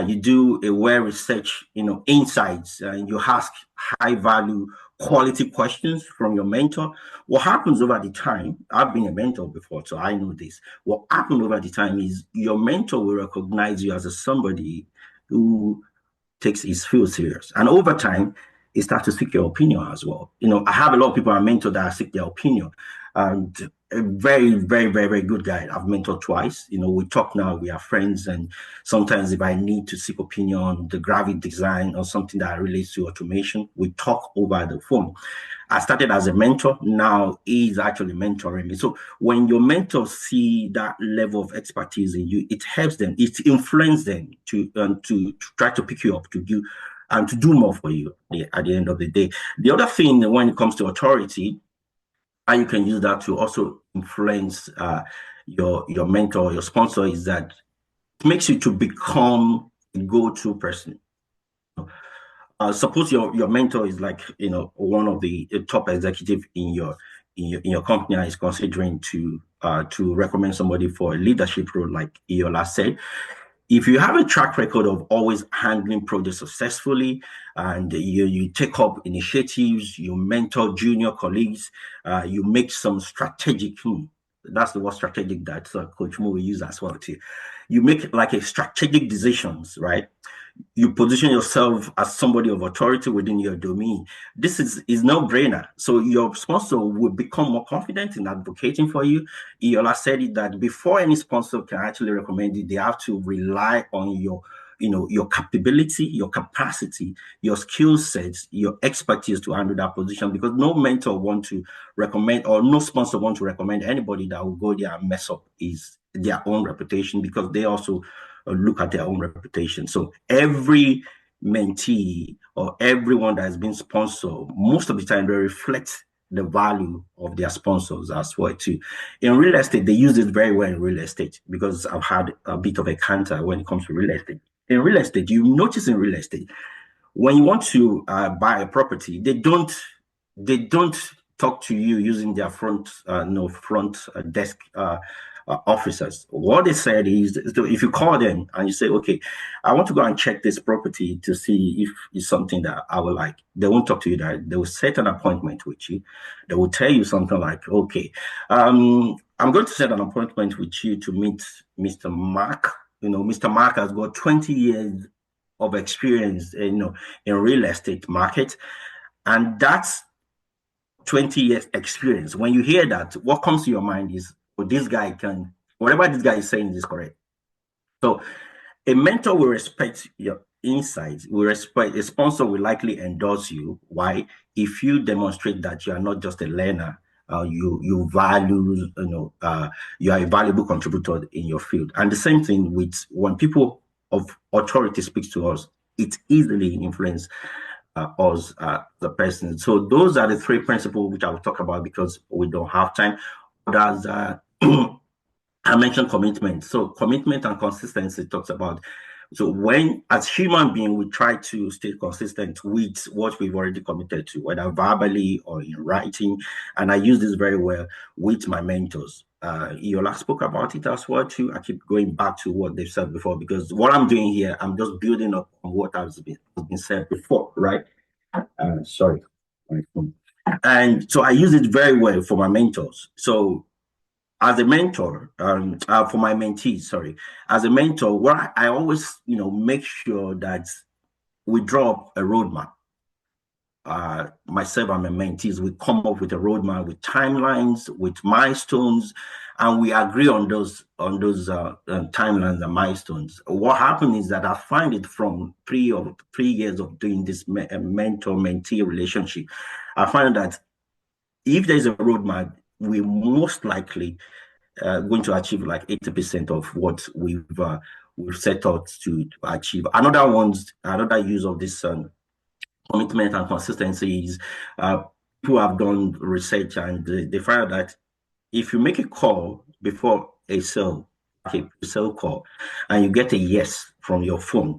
You do a well-researched, insights, and you ask high-value, quality questions from your mentor. What happens over the time? I've been a mentor before, so I know this. What happens over the time is your mentor will recognize you as somebody who takes his field serious, and over time, he starts to seek your opinion as well. I have a lot of people I mentor that I seek their opinion. And a very, very, very, very good guy I've mentored twice. We talk now, we are friends. And sometimes if I need to seek opinion on the graphic design or something that relates to automation, we talk over the phone. I started as a mentor. Now he's actually mentoring me. So when your mentors see that level of expertise in you, it helps them, it influences them to try to pick you up, to do and to do more for you at the end of the day. The other thing when it comes to authority, and you can use that to also influence your mentor or your sponsor, is that it makes you to become a go-to person. Suppose your mentor is like one of the top executive in your company and is considering to recommend somebody for a leadership role, like Iyiola said. If you have a track record of always handling projects successfully and you take up initiatives, you mentor junior colleagues, you make some strategic, that's the word strategic that Coach Mo will use as well too. You make like a strategic decisions, right? You position yourself as somebody of authority within your domain. This is no-brainer. So your sponsor will become more confident in advocating for you. Iyiola said it that before any sponsor can actually recommend you, they have to rely on your capability, your capacity, your skill sets, your expertise to handle that position, because no mentor want to recommend or no sponsor want to recommend anybody that will go there and mess up their own reputation, because they also look at their own reputation. So every mentee or everyone that has been sponsored, most of the time they reflect the value of their sponsors as well too. In real estate, they use it very well in real estate, because I've had a bit of a canter when it comes to real estate. In real estate, you notice in real estate, when you want to buy a property, they don't talk to you using their front desk officers. What they said is, so if you call them and you say, okay, I want to go and check this property to see if it's something that I would like, they won't talk to you direct. They will set an appointment with you. They will tell you something like, okay, I'm going to set an appointment with you to meet Mr. Mark. Mr. Mark has got 20 years of experience, in real estate market. And that's 20 years experience. When you hear that, what comes to your mind is, well, whatever this guy is saying is correct. So a mentor will respect your insights, a sponsor will likely endorse you. Why? If you demonstrate that you are not just a learner, you value, you are a valuable contributor in your field. And the same thing with when people of authority speaks to us, it easily influences us, the person. So those are the three principles which I will talk about because we don't have time. Others, I mentioned commitment. So commitment and consistency talks about. So when, as human being, we try to stay consistent with what we've already committed to, whether verbally or in writing. And I use this very well with my mentors. Iyiola spoke about it as well too. I keep going back to what they've said before because what I'm doing here, I'm just building up on what has been said before, right? Sorry. And so I use it very well for my mentors. So as a mentor, for my mentees, as a mentor, what I always, make sure that we draw up a roadmap. Myself and my mentees, we come up with a roadmap with timelines, with milestones, and we agree on those timelines and milestones. What happened is that I find it from 3 years of doing this mentor-mentee relationship, I find that if there's a roadmap, we most likely going to achieve like 80% of what we've set out to achieve. Another use of this commitment and consistency is people have done research and they found that if you make a call before a sale call, and you get a yes from your phone,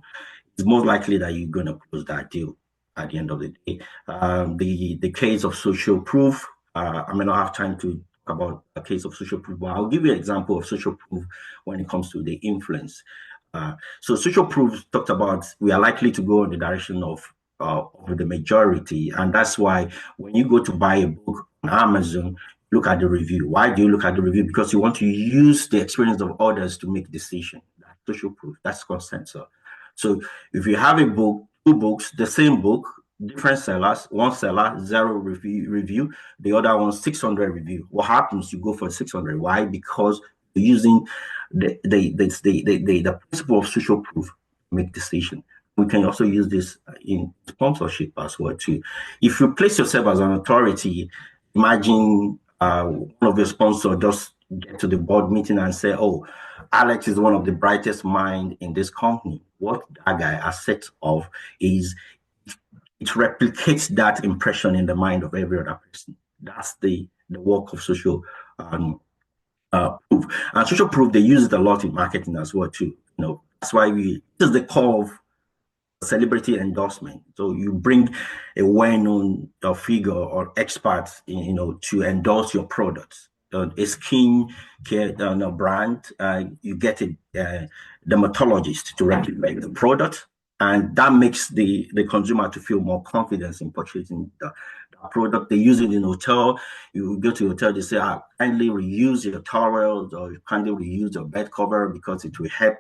it's most likely that you're going to close that deal at the end of the day. The case of social proof, I may not have time to talk about a case of social proof, but I'll give you an example of social proof when it comes to the influence. So social proof talked about we are likely to go in the direction of the majority, and that's why when you go to buy a book on Amazon, look at the review. Why do you look at the review? Because you want to use the experience of others to make decision. That's social proof. That's consensus. So if you have a book, 2 books, the same book, different sellers, one seller, 0 review, the other one 600 review. What happens? You go for 600. Why? Because you're using the principle of social proof to make decision. We can also use this in sponsorship as well too. If you place yourself as an authority, imagine one of your sponsors just get to the board meeting and say, "Oh, Alex is one of the brightest minds in this company." What that guy has set of is it replicates that impression in the mind of every other person. That's the work of social proof. And social proof, they use it a lot in marketing as well too. That's why this is the core of celebrity endorsement. So you bring a well-known figure or expert, to endorse your products. A skin care brand, you get a dermatologist to recommend the product, and that makes the consumer to feel more confidence in purchasing the product. They use it in hotel. You go to a hotel, they say, kindly reuse your towels or kindly reuse your bed cover because it will help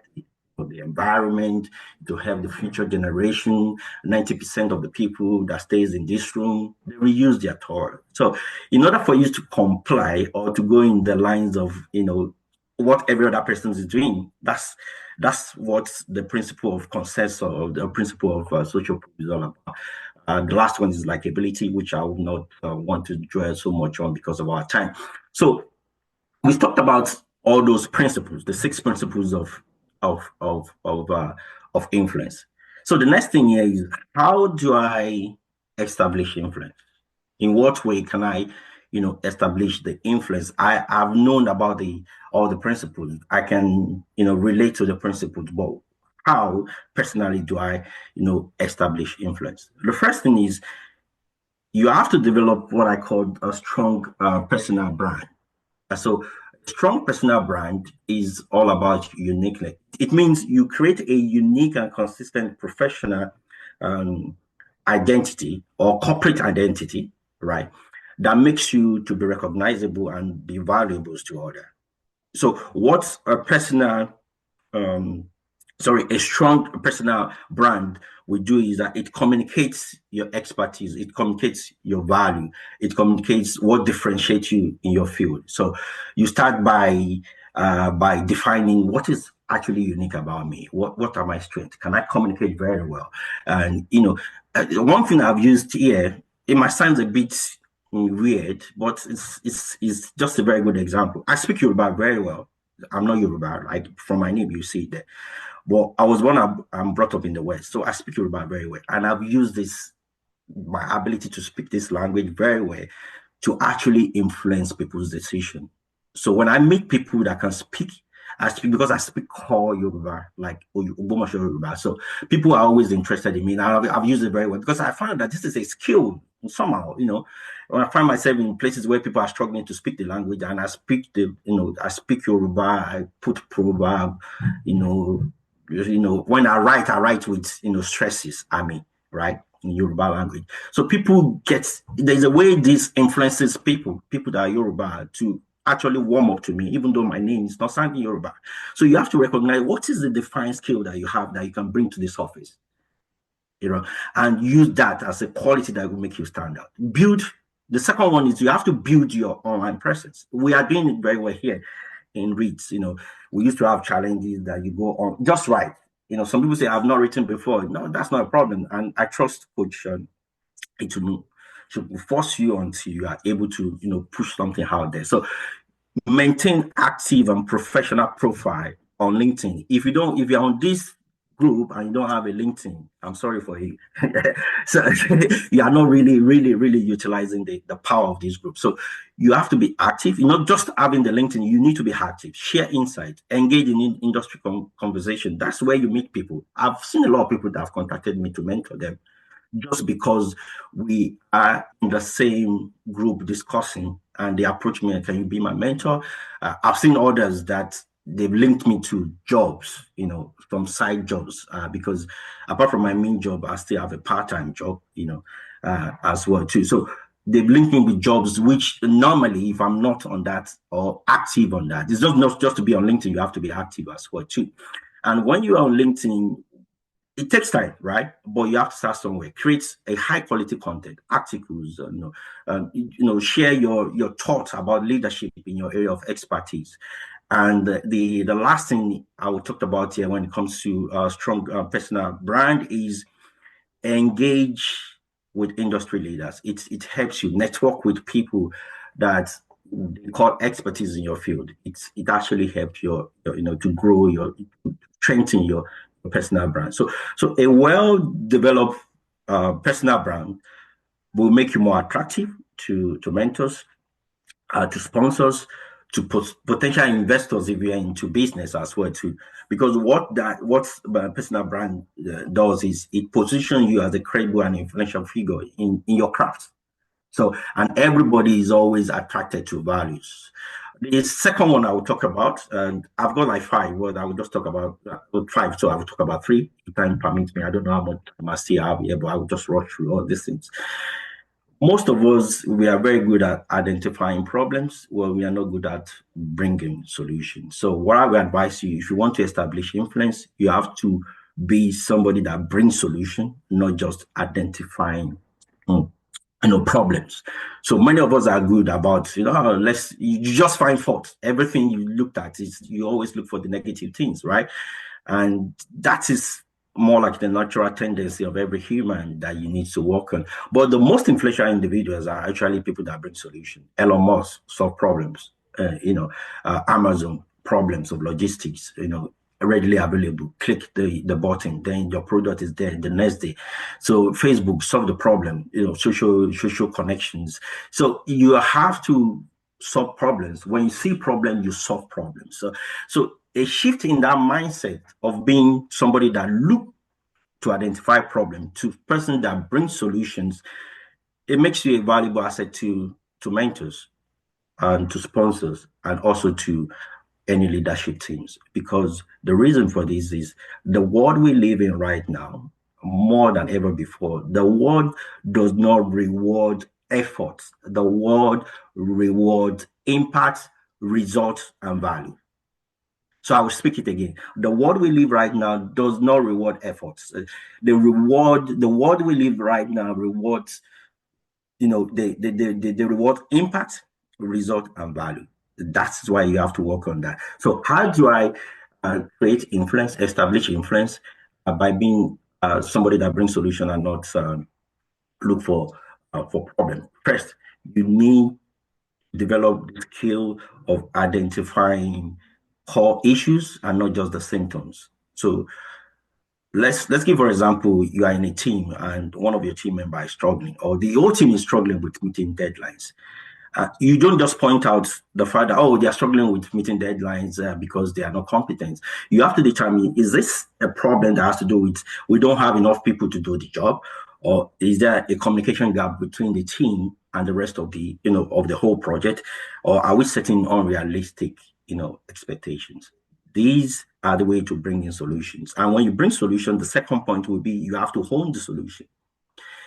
the environment, to help the future generation. 90% of the people that stays in this room, they reuse their toilet. So in order for you to comply or to go in the lines of, what every other person is doing, that's what the principle of consensus or the principle of social proof is all about. The last one is likability, which I would not want to dwell so much on because of our time. So we talked about all those principles, the 6 principles of influence. So the next thing here is, how do I establish influence? In what way can I, establish the influence? I have known about all the principles. I can, relate to the principles, but how personally do I, establish influence? The first thing is you have to develop what I call a strong personal brand. So strong personal brand is all about uniqueness. It means you create a unique and consistent professional identity or corporate identity, right? That makes you to be recognizable and be valuable to others. So what's a a strong personal brand will do is that it communicates your expertise, it communicates your value, it communicates what differentiates you in your field. So you start by defining what is actually unique about me. What are my strengths? Can I communicate very well? And one thing I've used here, it might sound a bit weird, but it's just a very good example. I speak Yoruba very well. I'm not Yoruba, like from my name, you see it there. But I was I'm brought up in the West, so I speak Yoruba very well. And I've used my ability to speak this language very well to actually influence people's decision. So when I meet people that can speak, I speak because I speak core Yoruba, like Ogbomoso Yoruba. So people are always interested in me. And I've used it very well because I found that this is a skill somehow, when I find myself in places where people are struggling to speak the language and I speak I speak Yoruba, I put proverb, when I write with, stresses, right, in Yoruba language. So there's a way this influences people that are Yoruba to actually warm up to me, even though my name is not sounding Yoruba. So you have to recognize what is the defined skill that you have that you can bring to this office, and use that as a quality that will make you stand out. The second one is you have to build your online presence. We are doing it very well here in REITs. We used to have challenges that you go on just right. Some people say I've not written before. No, that's not a problem. And I trust Coach it should force you until you are able to push something out there. So maintain active and professional profile on LinkedIn. If you're on this group and you don't have a LinkedIn, I'm sorry for you. So you are not really, really, really utilizing the power of this group. So you have to be active. You're not just having the LinkedIn, you need to be active, share insight, engage in industry conversation. That's where you meet people. I've seen a lot of people that have contacted me to mentor them just because we are in the same group discussing and they approach me and can you be my mentor? I've seen others that they've linked me to jobs, from side jobs, because apart from my main job, I still have a part-time job, as well too. So they've linked me with jobs, which normally if I'm not on that or active on that, it's not just to be on LinkedIn, you have to be active as well too. And when you're on LinkedIn, it takes time, right? But you have to start somewhere. Create a high quality content, articles, share your thoughts about leadership in your area of expertise. And the last thing I will talk about here when it comes to strong personal brand is engage with industry leaders. It helps you network with people that they call expertise in your field. It actually helps you to grow strengthen your personal brand. So a well-developed personal brand will make you more attractive to mentors, to sponsors, to potential investors if you're into business as well too. Because what personal brand does is it positions you as a credible and influential figure in your craft. So, and everybody is always attracted to values. The second one I will talk about, and I've got like 5, but I will just talk about 5. So I will talk about 3 if time permits me. I don't know how much time I still have here, but I will just rush through all these things. Most of us, we are very good at identifying problems. Well, we are not good at bringing solutions. So what I would advise you, if you want to establish influence, you have to be somebody that brings solution, not just identifying problems. So many of us are good about, you just find fault. Everything you looked at you always look for the negative things, right? And that is more like the natural tendency of every human that you need to work on. But the most influential individuals are actually people that bring solutions. Elon Musk solve problems, Amazon problems of logistics, readily available. Click the button, then your product is there the next day. So Facebook solve the problem, social connections. So you have to solve problems. When you see problems, you solve problems. So a shift in that mindset of being somebody that look to identify problem to person that brings solutions, it makes you a valuable asset to mentors. and to sponsors and also to any leadership teams. Because the reason for this is the world we live in right now, more than ever before, the world does not reward effort. The world rewards impact, results, and value. So I will speak it again. The world we live right now does not reward efforts. The world we live right now rewards, they reward impact, result, and value. That's why you have to work on that. So how do I create influence, establish influence by being somebody that brings solution and not look for problem? First, you need to develop the skill of identifying core issues and not just the symptoms. So let's give, for example, you are in a team and one of your team members is struggling, or the whole team is struggling with meeting deadlines. You don't just point out the fact that, oh, they are struggling with meeting deadlines because they are not competent. You have to determine, is this a problem that has to do with we don't have enough people to do the job, or is there a communication gap between the team and the rest of the, of the whole project, or are we setting unrealistic, expectations? These are the way to bring in solutions. And when you bring solutions, the second point will be you have to hone the solution.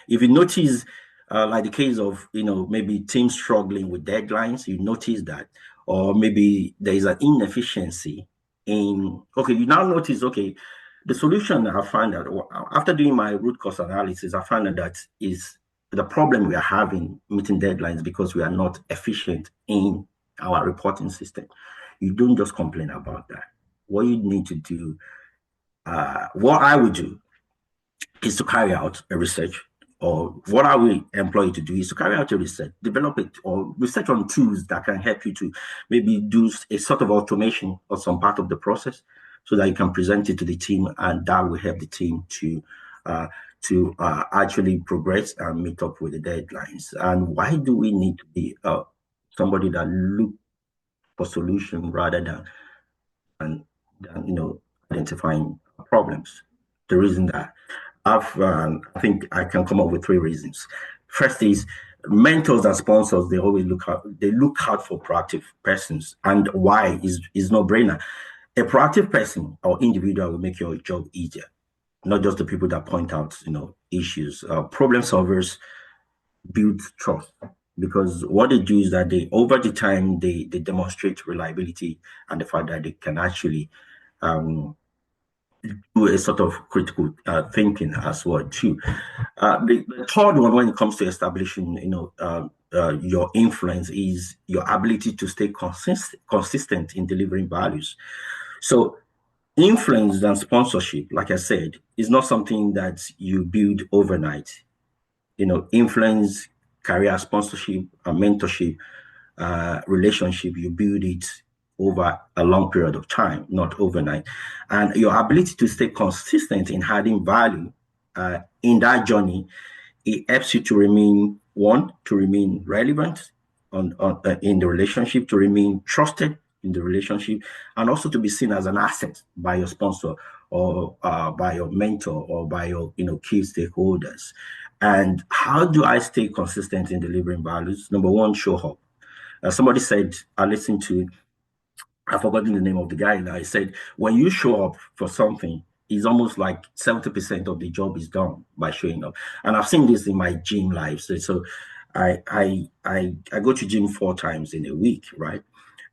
If you notice, like the case of, maybe teams struggling with deadlines, you notice that, or maybe there is an inefficiency in, you now notice, the solution I found that after doing my root cause analysis, I found that is the problem we are having meeting deadlines because we are not efficient in our reporting system. You don't just complain about that. What you need to do, what I would do is to carry out a research, or what I will employ you to do is to carry out a research, develop it, or research on tools that can help you to maybe do a sort of automation or some part of the process so that you can present it to the team, and that will help the team to actually progress and meet up with the deadlines. And why do we need to be somebody that look for solution rather than identifying problems? The reason that I think I can come up with 3 reasons. First is mentors and sponsors, they always look out for proactive persons. And why is no brainer. A proactive person or individual will make your job easier, not just the people that point out, issues. Problem solvers build trust, because what they do is that over the time, they demonstrate reliability and the fact that they can actually do a sort of critical thinking as well too. The third one, when it comes to establishing, your influence, is your ability to stay consistent in delivering values. So influence and sponsorship, like I said, is not something that you build overnight. Influence, career, sponsorship, and mentorship, relationship, you build it over a long period of time, not overnight. And your ability to stay consistent in adding value in that journey, it helps you to remain relevant in the relationship, to remain trusted in the relationship, and also to be seen as an asset by your sponsor, or by your mentor, or by your key stakeholders. And how do I stay consistent in delivering values? Number one, show up. Somebody said, I've forgotten the name of the guy now. He said, when you show up for something, it's almost like 70% of the job is done by showing up. And I've seen this in my gym life. So I go to gym 4 times in a week, right?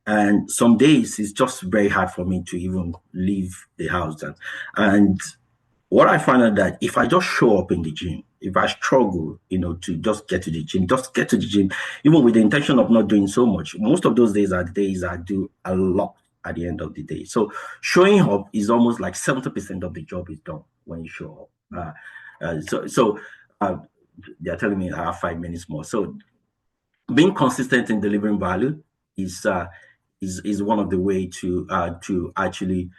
And some days it's just very hard for me to even leave the house. And what I find out that if I just show up in the gym, if I struggle, to just get to the gym, even with the intention of not doing so much, most of those days are days I do a lot at the end of the day. So showing up is almost like 70% of the job is done when you show up. They're telling me I have 5 minutes more. So being consistent in delivering value is one of the way to actually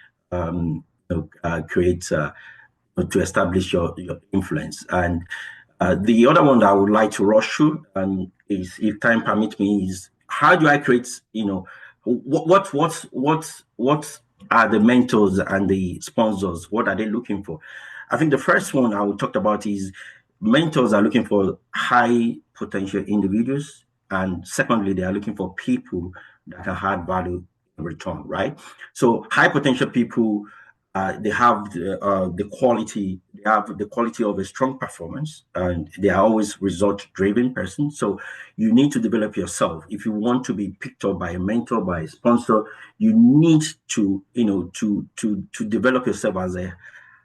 create to establish your influence. And the other one that I would like to rush through, and is, if time permits me, is how do I create, what are the mentors and the sponsors? What are they looking for? I think the first one I will talk about is mentors are looking for high potential individuals And secondly, they are looking for people that can add value in return, right? So high potential people, they have the quality. They have the quality of a strong performance, and they are always result-driven person. So you need to develop yourself. If you want to be picked up by a mentor, by a sponsor, you need to, to develop yourself as a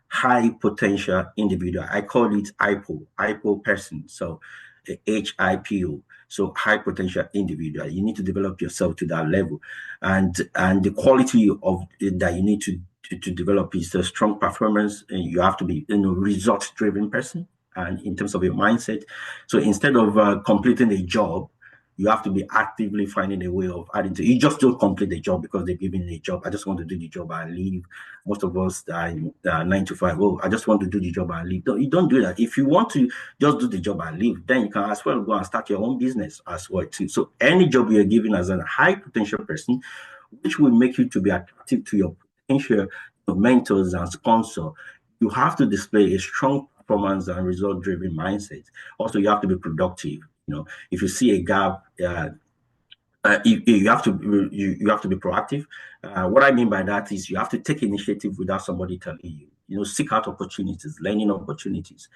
high potential individual. I call it IPO person. So HIPO. So high potential individual. You need to develop yourself to that level, and the quality of that you need to develop is a strong performance. And you have to be result driven person, and in terms of your mindset. So instead of completing a job, you have to be actively finding a way of adding to. You just don't complete the job because they're giving you a job. I just want to do the job and leave. Most of us are 9 to 5. Oh, I just want to do the job and leave. No, you don't do that. If you want to just do the job and leave, then you can as well go and start your own business as well too. So any job you're given as a high potential person, which will make you to be attractive to your potential mentors and sponsor, you have to display a strong performance and result-driven mindset. Also, you have to be productive. If you see a gap, you have to be proactive. What I mean by that is you have to take initiative without somebody telling you. Seek out opportunities, learning opportunities.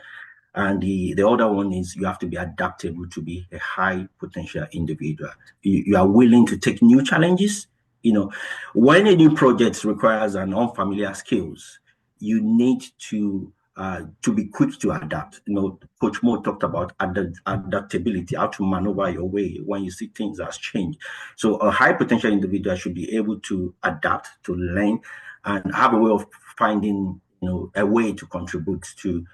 And the other one is you have to be adaptable to be a high potential individual. You are willing to take new challenges. When a new project requires an unfamiliar skills, you need to be quick to adapt. Coach Mo talked about adaptability, how to maneuver your way when you see things has changed. So a high potential individual should be able to adapt, to learn, and have a way of finding, a way to contribute to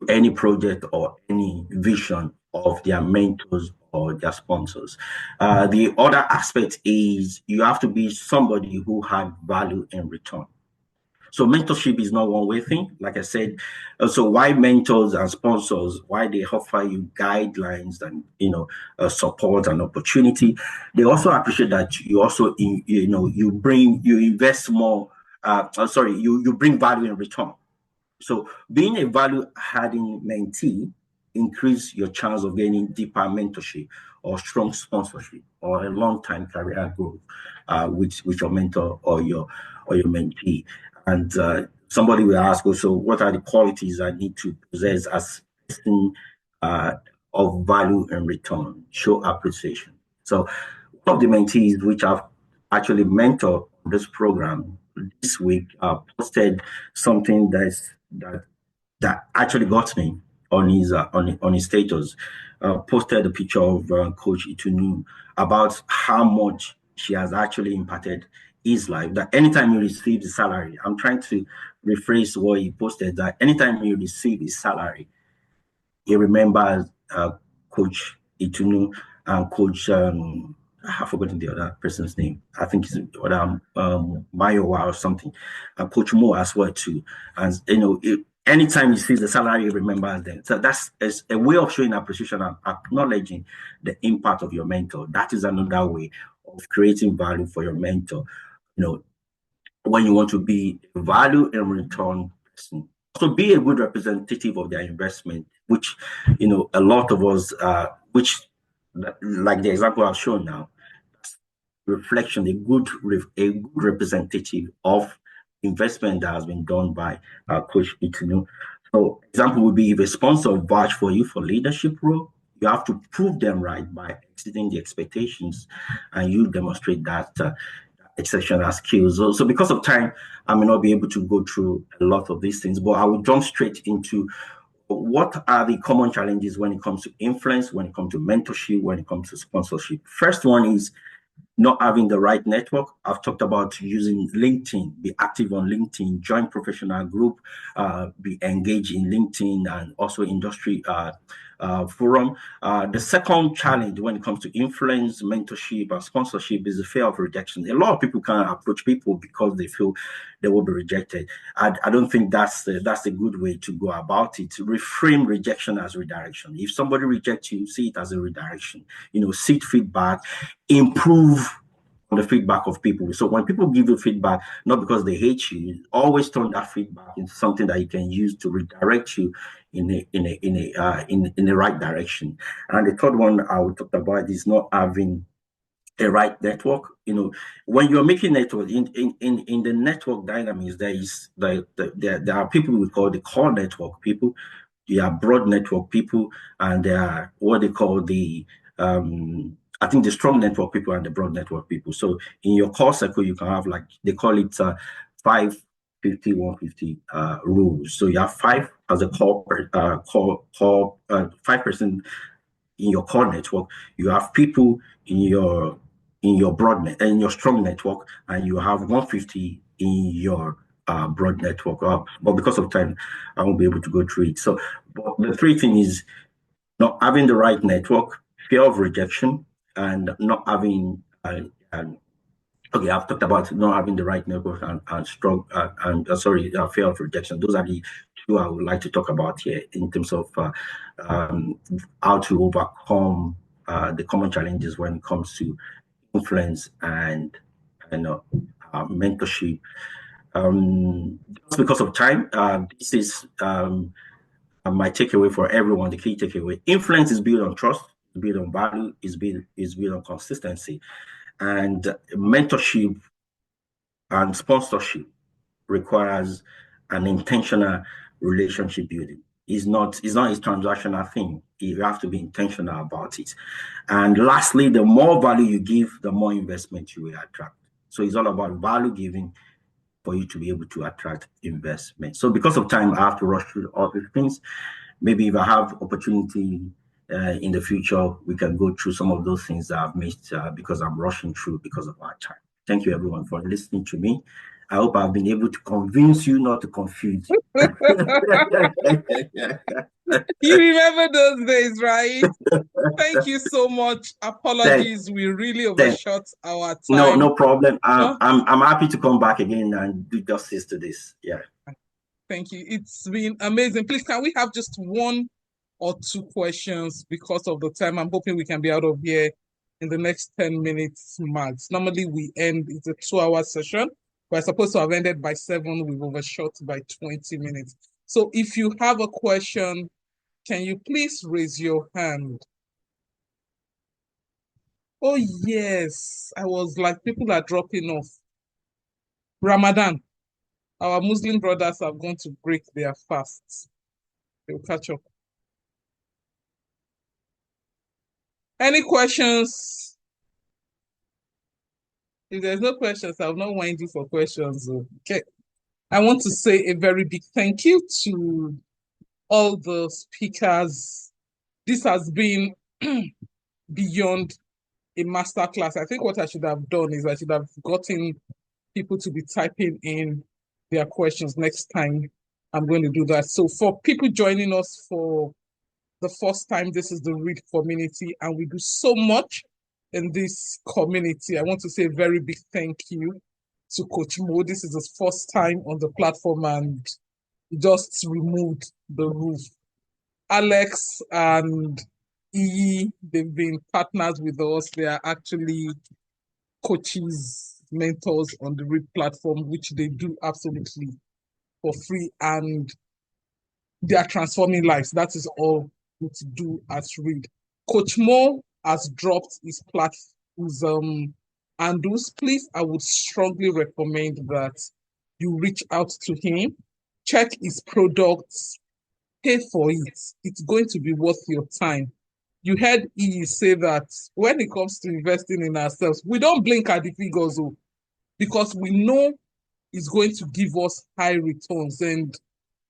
any project or any vision of their mentors or their sponsors. The other aspect is you have to be somebody who had value in return. So mentorship is not one way thing, like I said. So why mentors and sponsors, why they offer you guidelines and support and opportunity, they also appreciate that you also you invest more. You bring value in return. So being a value-adding mentee increase your chance of gaining deeper mentorship or strong sponsorship or a long-time career growth with your mentor or your mentee. And somebody will ask also, what are the qualities I need to possess as a person of value and return? Show appreciation. So one of the mentees which I've actually mentored on this program this week posted something that actually got me on his status. Posted a picture of Coach Itunu about how much she has actually impacted his life. That anytime he receives his salary, I'm trying to rephrase what he posted. That anytime he receives his salary, he remembers Coach Itunu and Coach. I've forgotten the other person's name. I think it's Mayowa or something. Coach Mo as well too. And anytime he sees the salary, he remembers them. So that's a way of showing appreciation and acknowledging the impact of your mentor. That is another way of creating value for your mentor. When you want to be a value in return person. So be a good representative of their investment, which a lot of us, which like the example I've shown now, reflection, a good representative of investment that has been done by Coach Itunu. So example would be if a sponsor vouch for you for leadership role, you have to prove them right by exceeding the expectations, and you demonstrate that exceptional skills. So because of time, I may not be able to go through a lot of these things, but I will jump straight into what are the common challenges when it comes to influence, when it comes to mentorship, when it comes to sponsorship. First one is not having the right network. I've talked about using LinkedIn, be active on LinkedIn, join professional group, be engaged in LinkedIn and also industry forum. The second challenge when it comes to influence, mentorship, and sponsorship is the fear of rejection. A lot of people can't approach people because they feel they will be rejected. I don't think that's a good way to go about it. Reframe rejection as redirection. If somebody rejects you, see it as a redirection. Seek feedback, improve on the feedback of people. So when people give you feedback, not because they hate you, always turn that feedback into something that you can use to redirect you in the right direction. And the third one I will talk about is not having a right network. When you're making network in the network dynamics, there are people we call the core network people, there are broad network people, and there are what they call the I think the strong network people and the broad network people. So in your core circle, you can have, like they call it 550 150 rules. So you have 5 as a core 5% in your core network. You have people in your broad net and your strong network, and you have 150 in your broad network. But because of time, I won't be able to go through it. So, but the three things is not having the right network, fear of rejection, and not having okay, I've talked about not having the right network and strong fear of rejection. Those are the two I would like to talk about here in terms of how to overcome the common challenges when it comes to influence and mentorship. Just because of time, this is my takeaway for everyone. The key takeaway: influence is built on trust, built on value, is built on consistency, and mentorship and sponsorship requires an intentional relationship building. It's not a transactional thing. You have to be intentional about it. And lastly, the more value you give, the more investment you will attract. So it's all about value giving for you to be able to attract investment. So because of time, I have to rush through all these things. Maybe if I have opportunity in the future, we can go through some of those things that I've missed because I'm rushing through because of our time. Thank you, everyone, for listening to me. I hope I've been able to convince you, not to confuse you. You remember those days, right? Thank you so much. Apologies, we really overshot our time. No problem. I'm happy to come back again and do justice to this. Yeah. Thank you. It's been amazing. Please, can we have just 1 or 2 questions because of the time? I'm hoping we can be out of here in the next 10 minutes max. Normally we end, it's a 2-hour session. We're supposed to have ended by 7. We've overshot by 20 minutes. So if you have a question, can you please raise your hand? Oh, yes. I was like, people are dropping off. Ramadan. Our Muslim brothers have gone to break their fasts. They'll catch up. Any questions? If there's no questions, I'll not wind you for questions. Okay. I want to say a very big thank you to all the speakers. This has been beyond a masterclass. I think what I should have done is I should have gotten people to be typing in their questions. Next time, I'm going to do that. So for people joining us for the first time, this is the READ community, and we do so much in this community. I want to say a very big thank you to Coach Mo. This is his first time on the platform and just removed the roof. Alex and Iyi, they've been partners with us. They are actually coaches, mentors on the READ platform, which they do absolutely for free, and they are transforming lives. That is all we do at READ. Coach Mo has dropped his platform, and those, please, I would strongly recommend that you reach out to him, check his products, pay for it. It's going to be worth your time. You heard E say that when it comes to investing in ourselves, we don't blink at the figures because we know it's going to give us high returns. And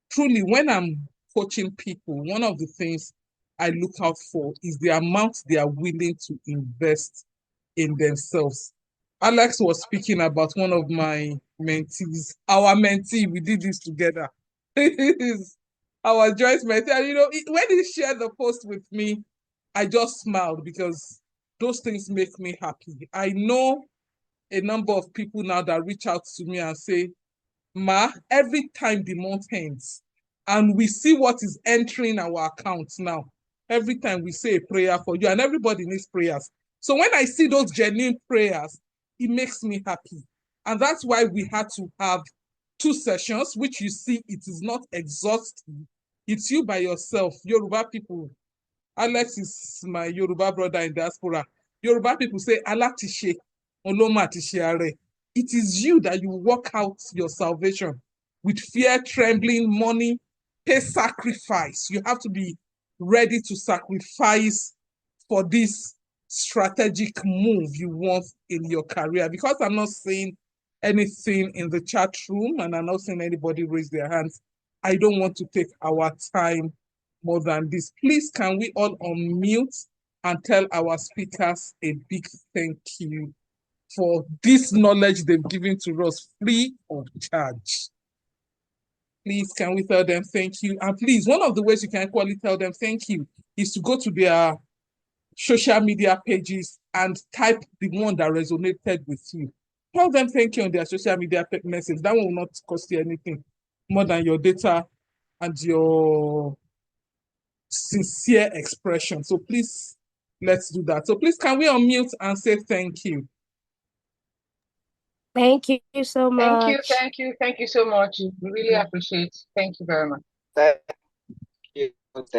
truly, when I'm coaching people, one of the things I look out for is the amount they are willing to invest in themselves. Alex was speaking about one of my mentees, our mentee. We did this together. Our joint mentee. And when he shared the post with me, I just smiled because those things make me happy. I know a number of people now that reach out to me and say, Ma, every time the month ends and we see what is entering our accounts now, every time we say a prayer for you, and everybody needs prayers. So when I see those genuine prayers, it makes me happy. And that's why we had to have 2 sessions, which you see, it is not exhausting. It's you by yourself. Yoruba people, Alex is my Yoruba brother in diaspora. Yoruba people say, Alatishe, Oloma Tishiare. It is you that you work out your salvation with fear, trembling, money, pay sacrifice. You have to be ready to sacrifice for this strategic move you want in your career. Because I'm not saying anything in the chat room and I'm not seeing anybody raise their hands, I don't want to take our time more than this. Please, can we all unmute and tell our speakers a big thank you for this knowledge they've given to us free of charge? Please, can we tell them thank you? And please, one of the ways you can equally tell them thank you is to go to their social media pages and type the one that resonated with you. Tell them thank you on their social media message. That one will not cost you anything more than your data and your sincere expression. So please, let's do that. So please, can we unmute and say thank you? Thank you so much. Thank you so much. We really appreciate it. Thank you very much. Thank you. Thank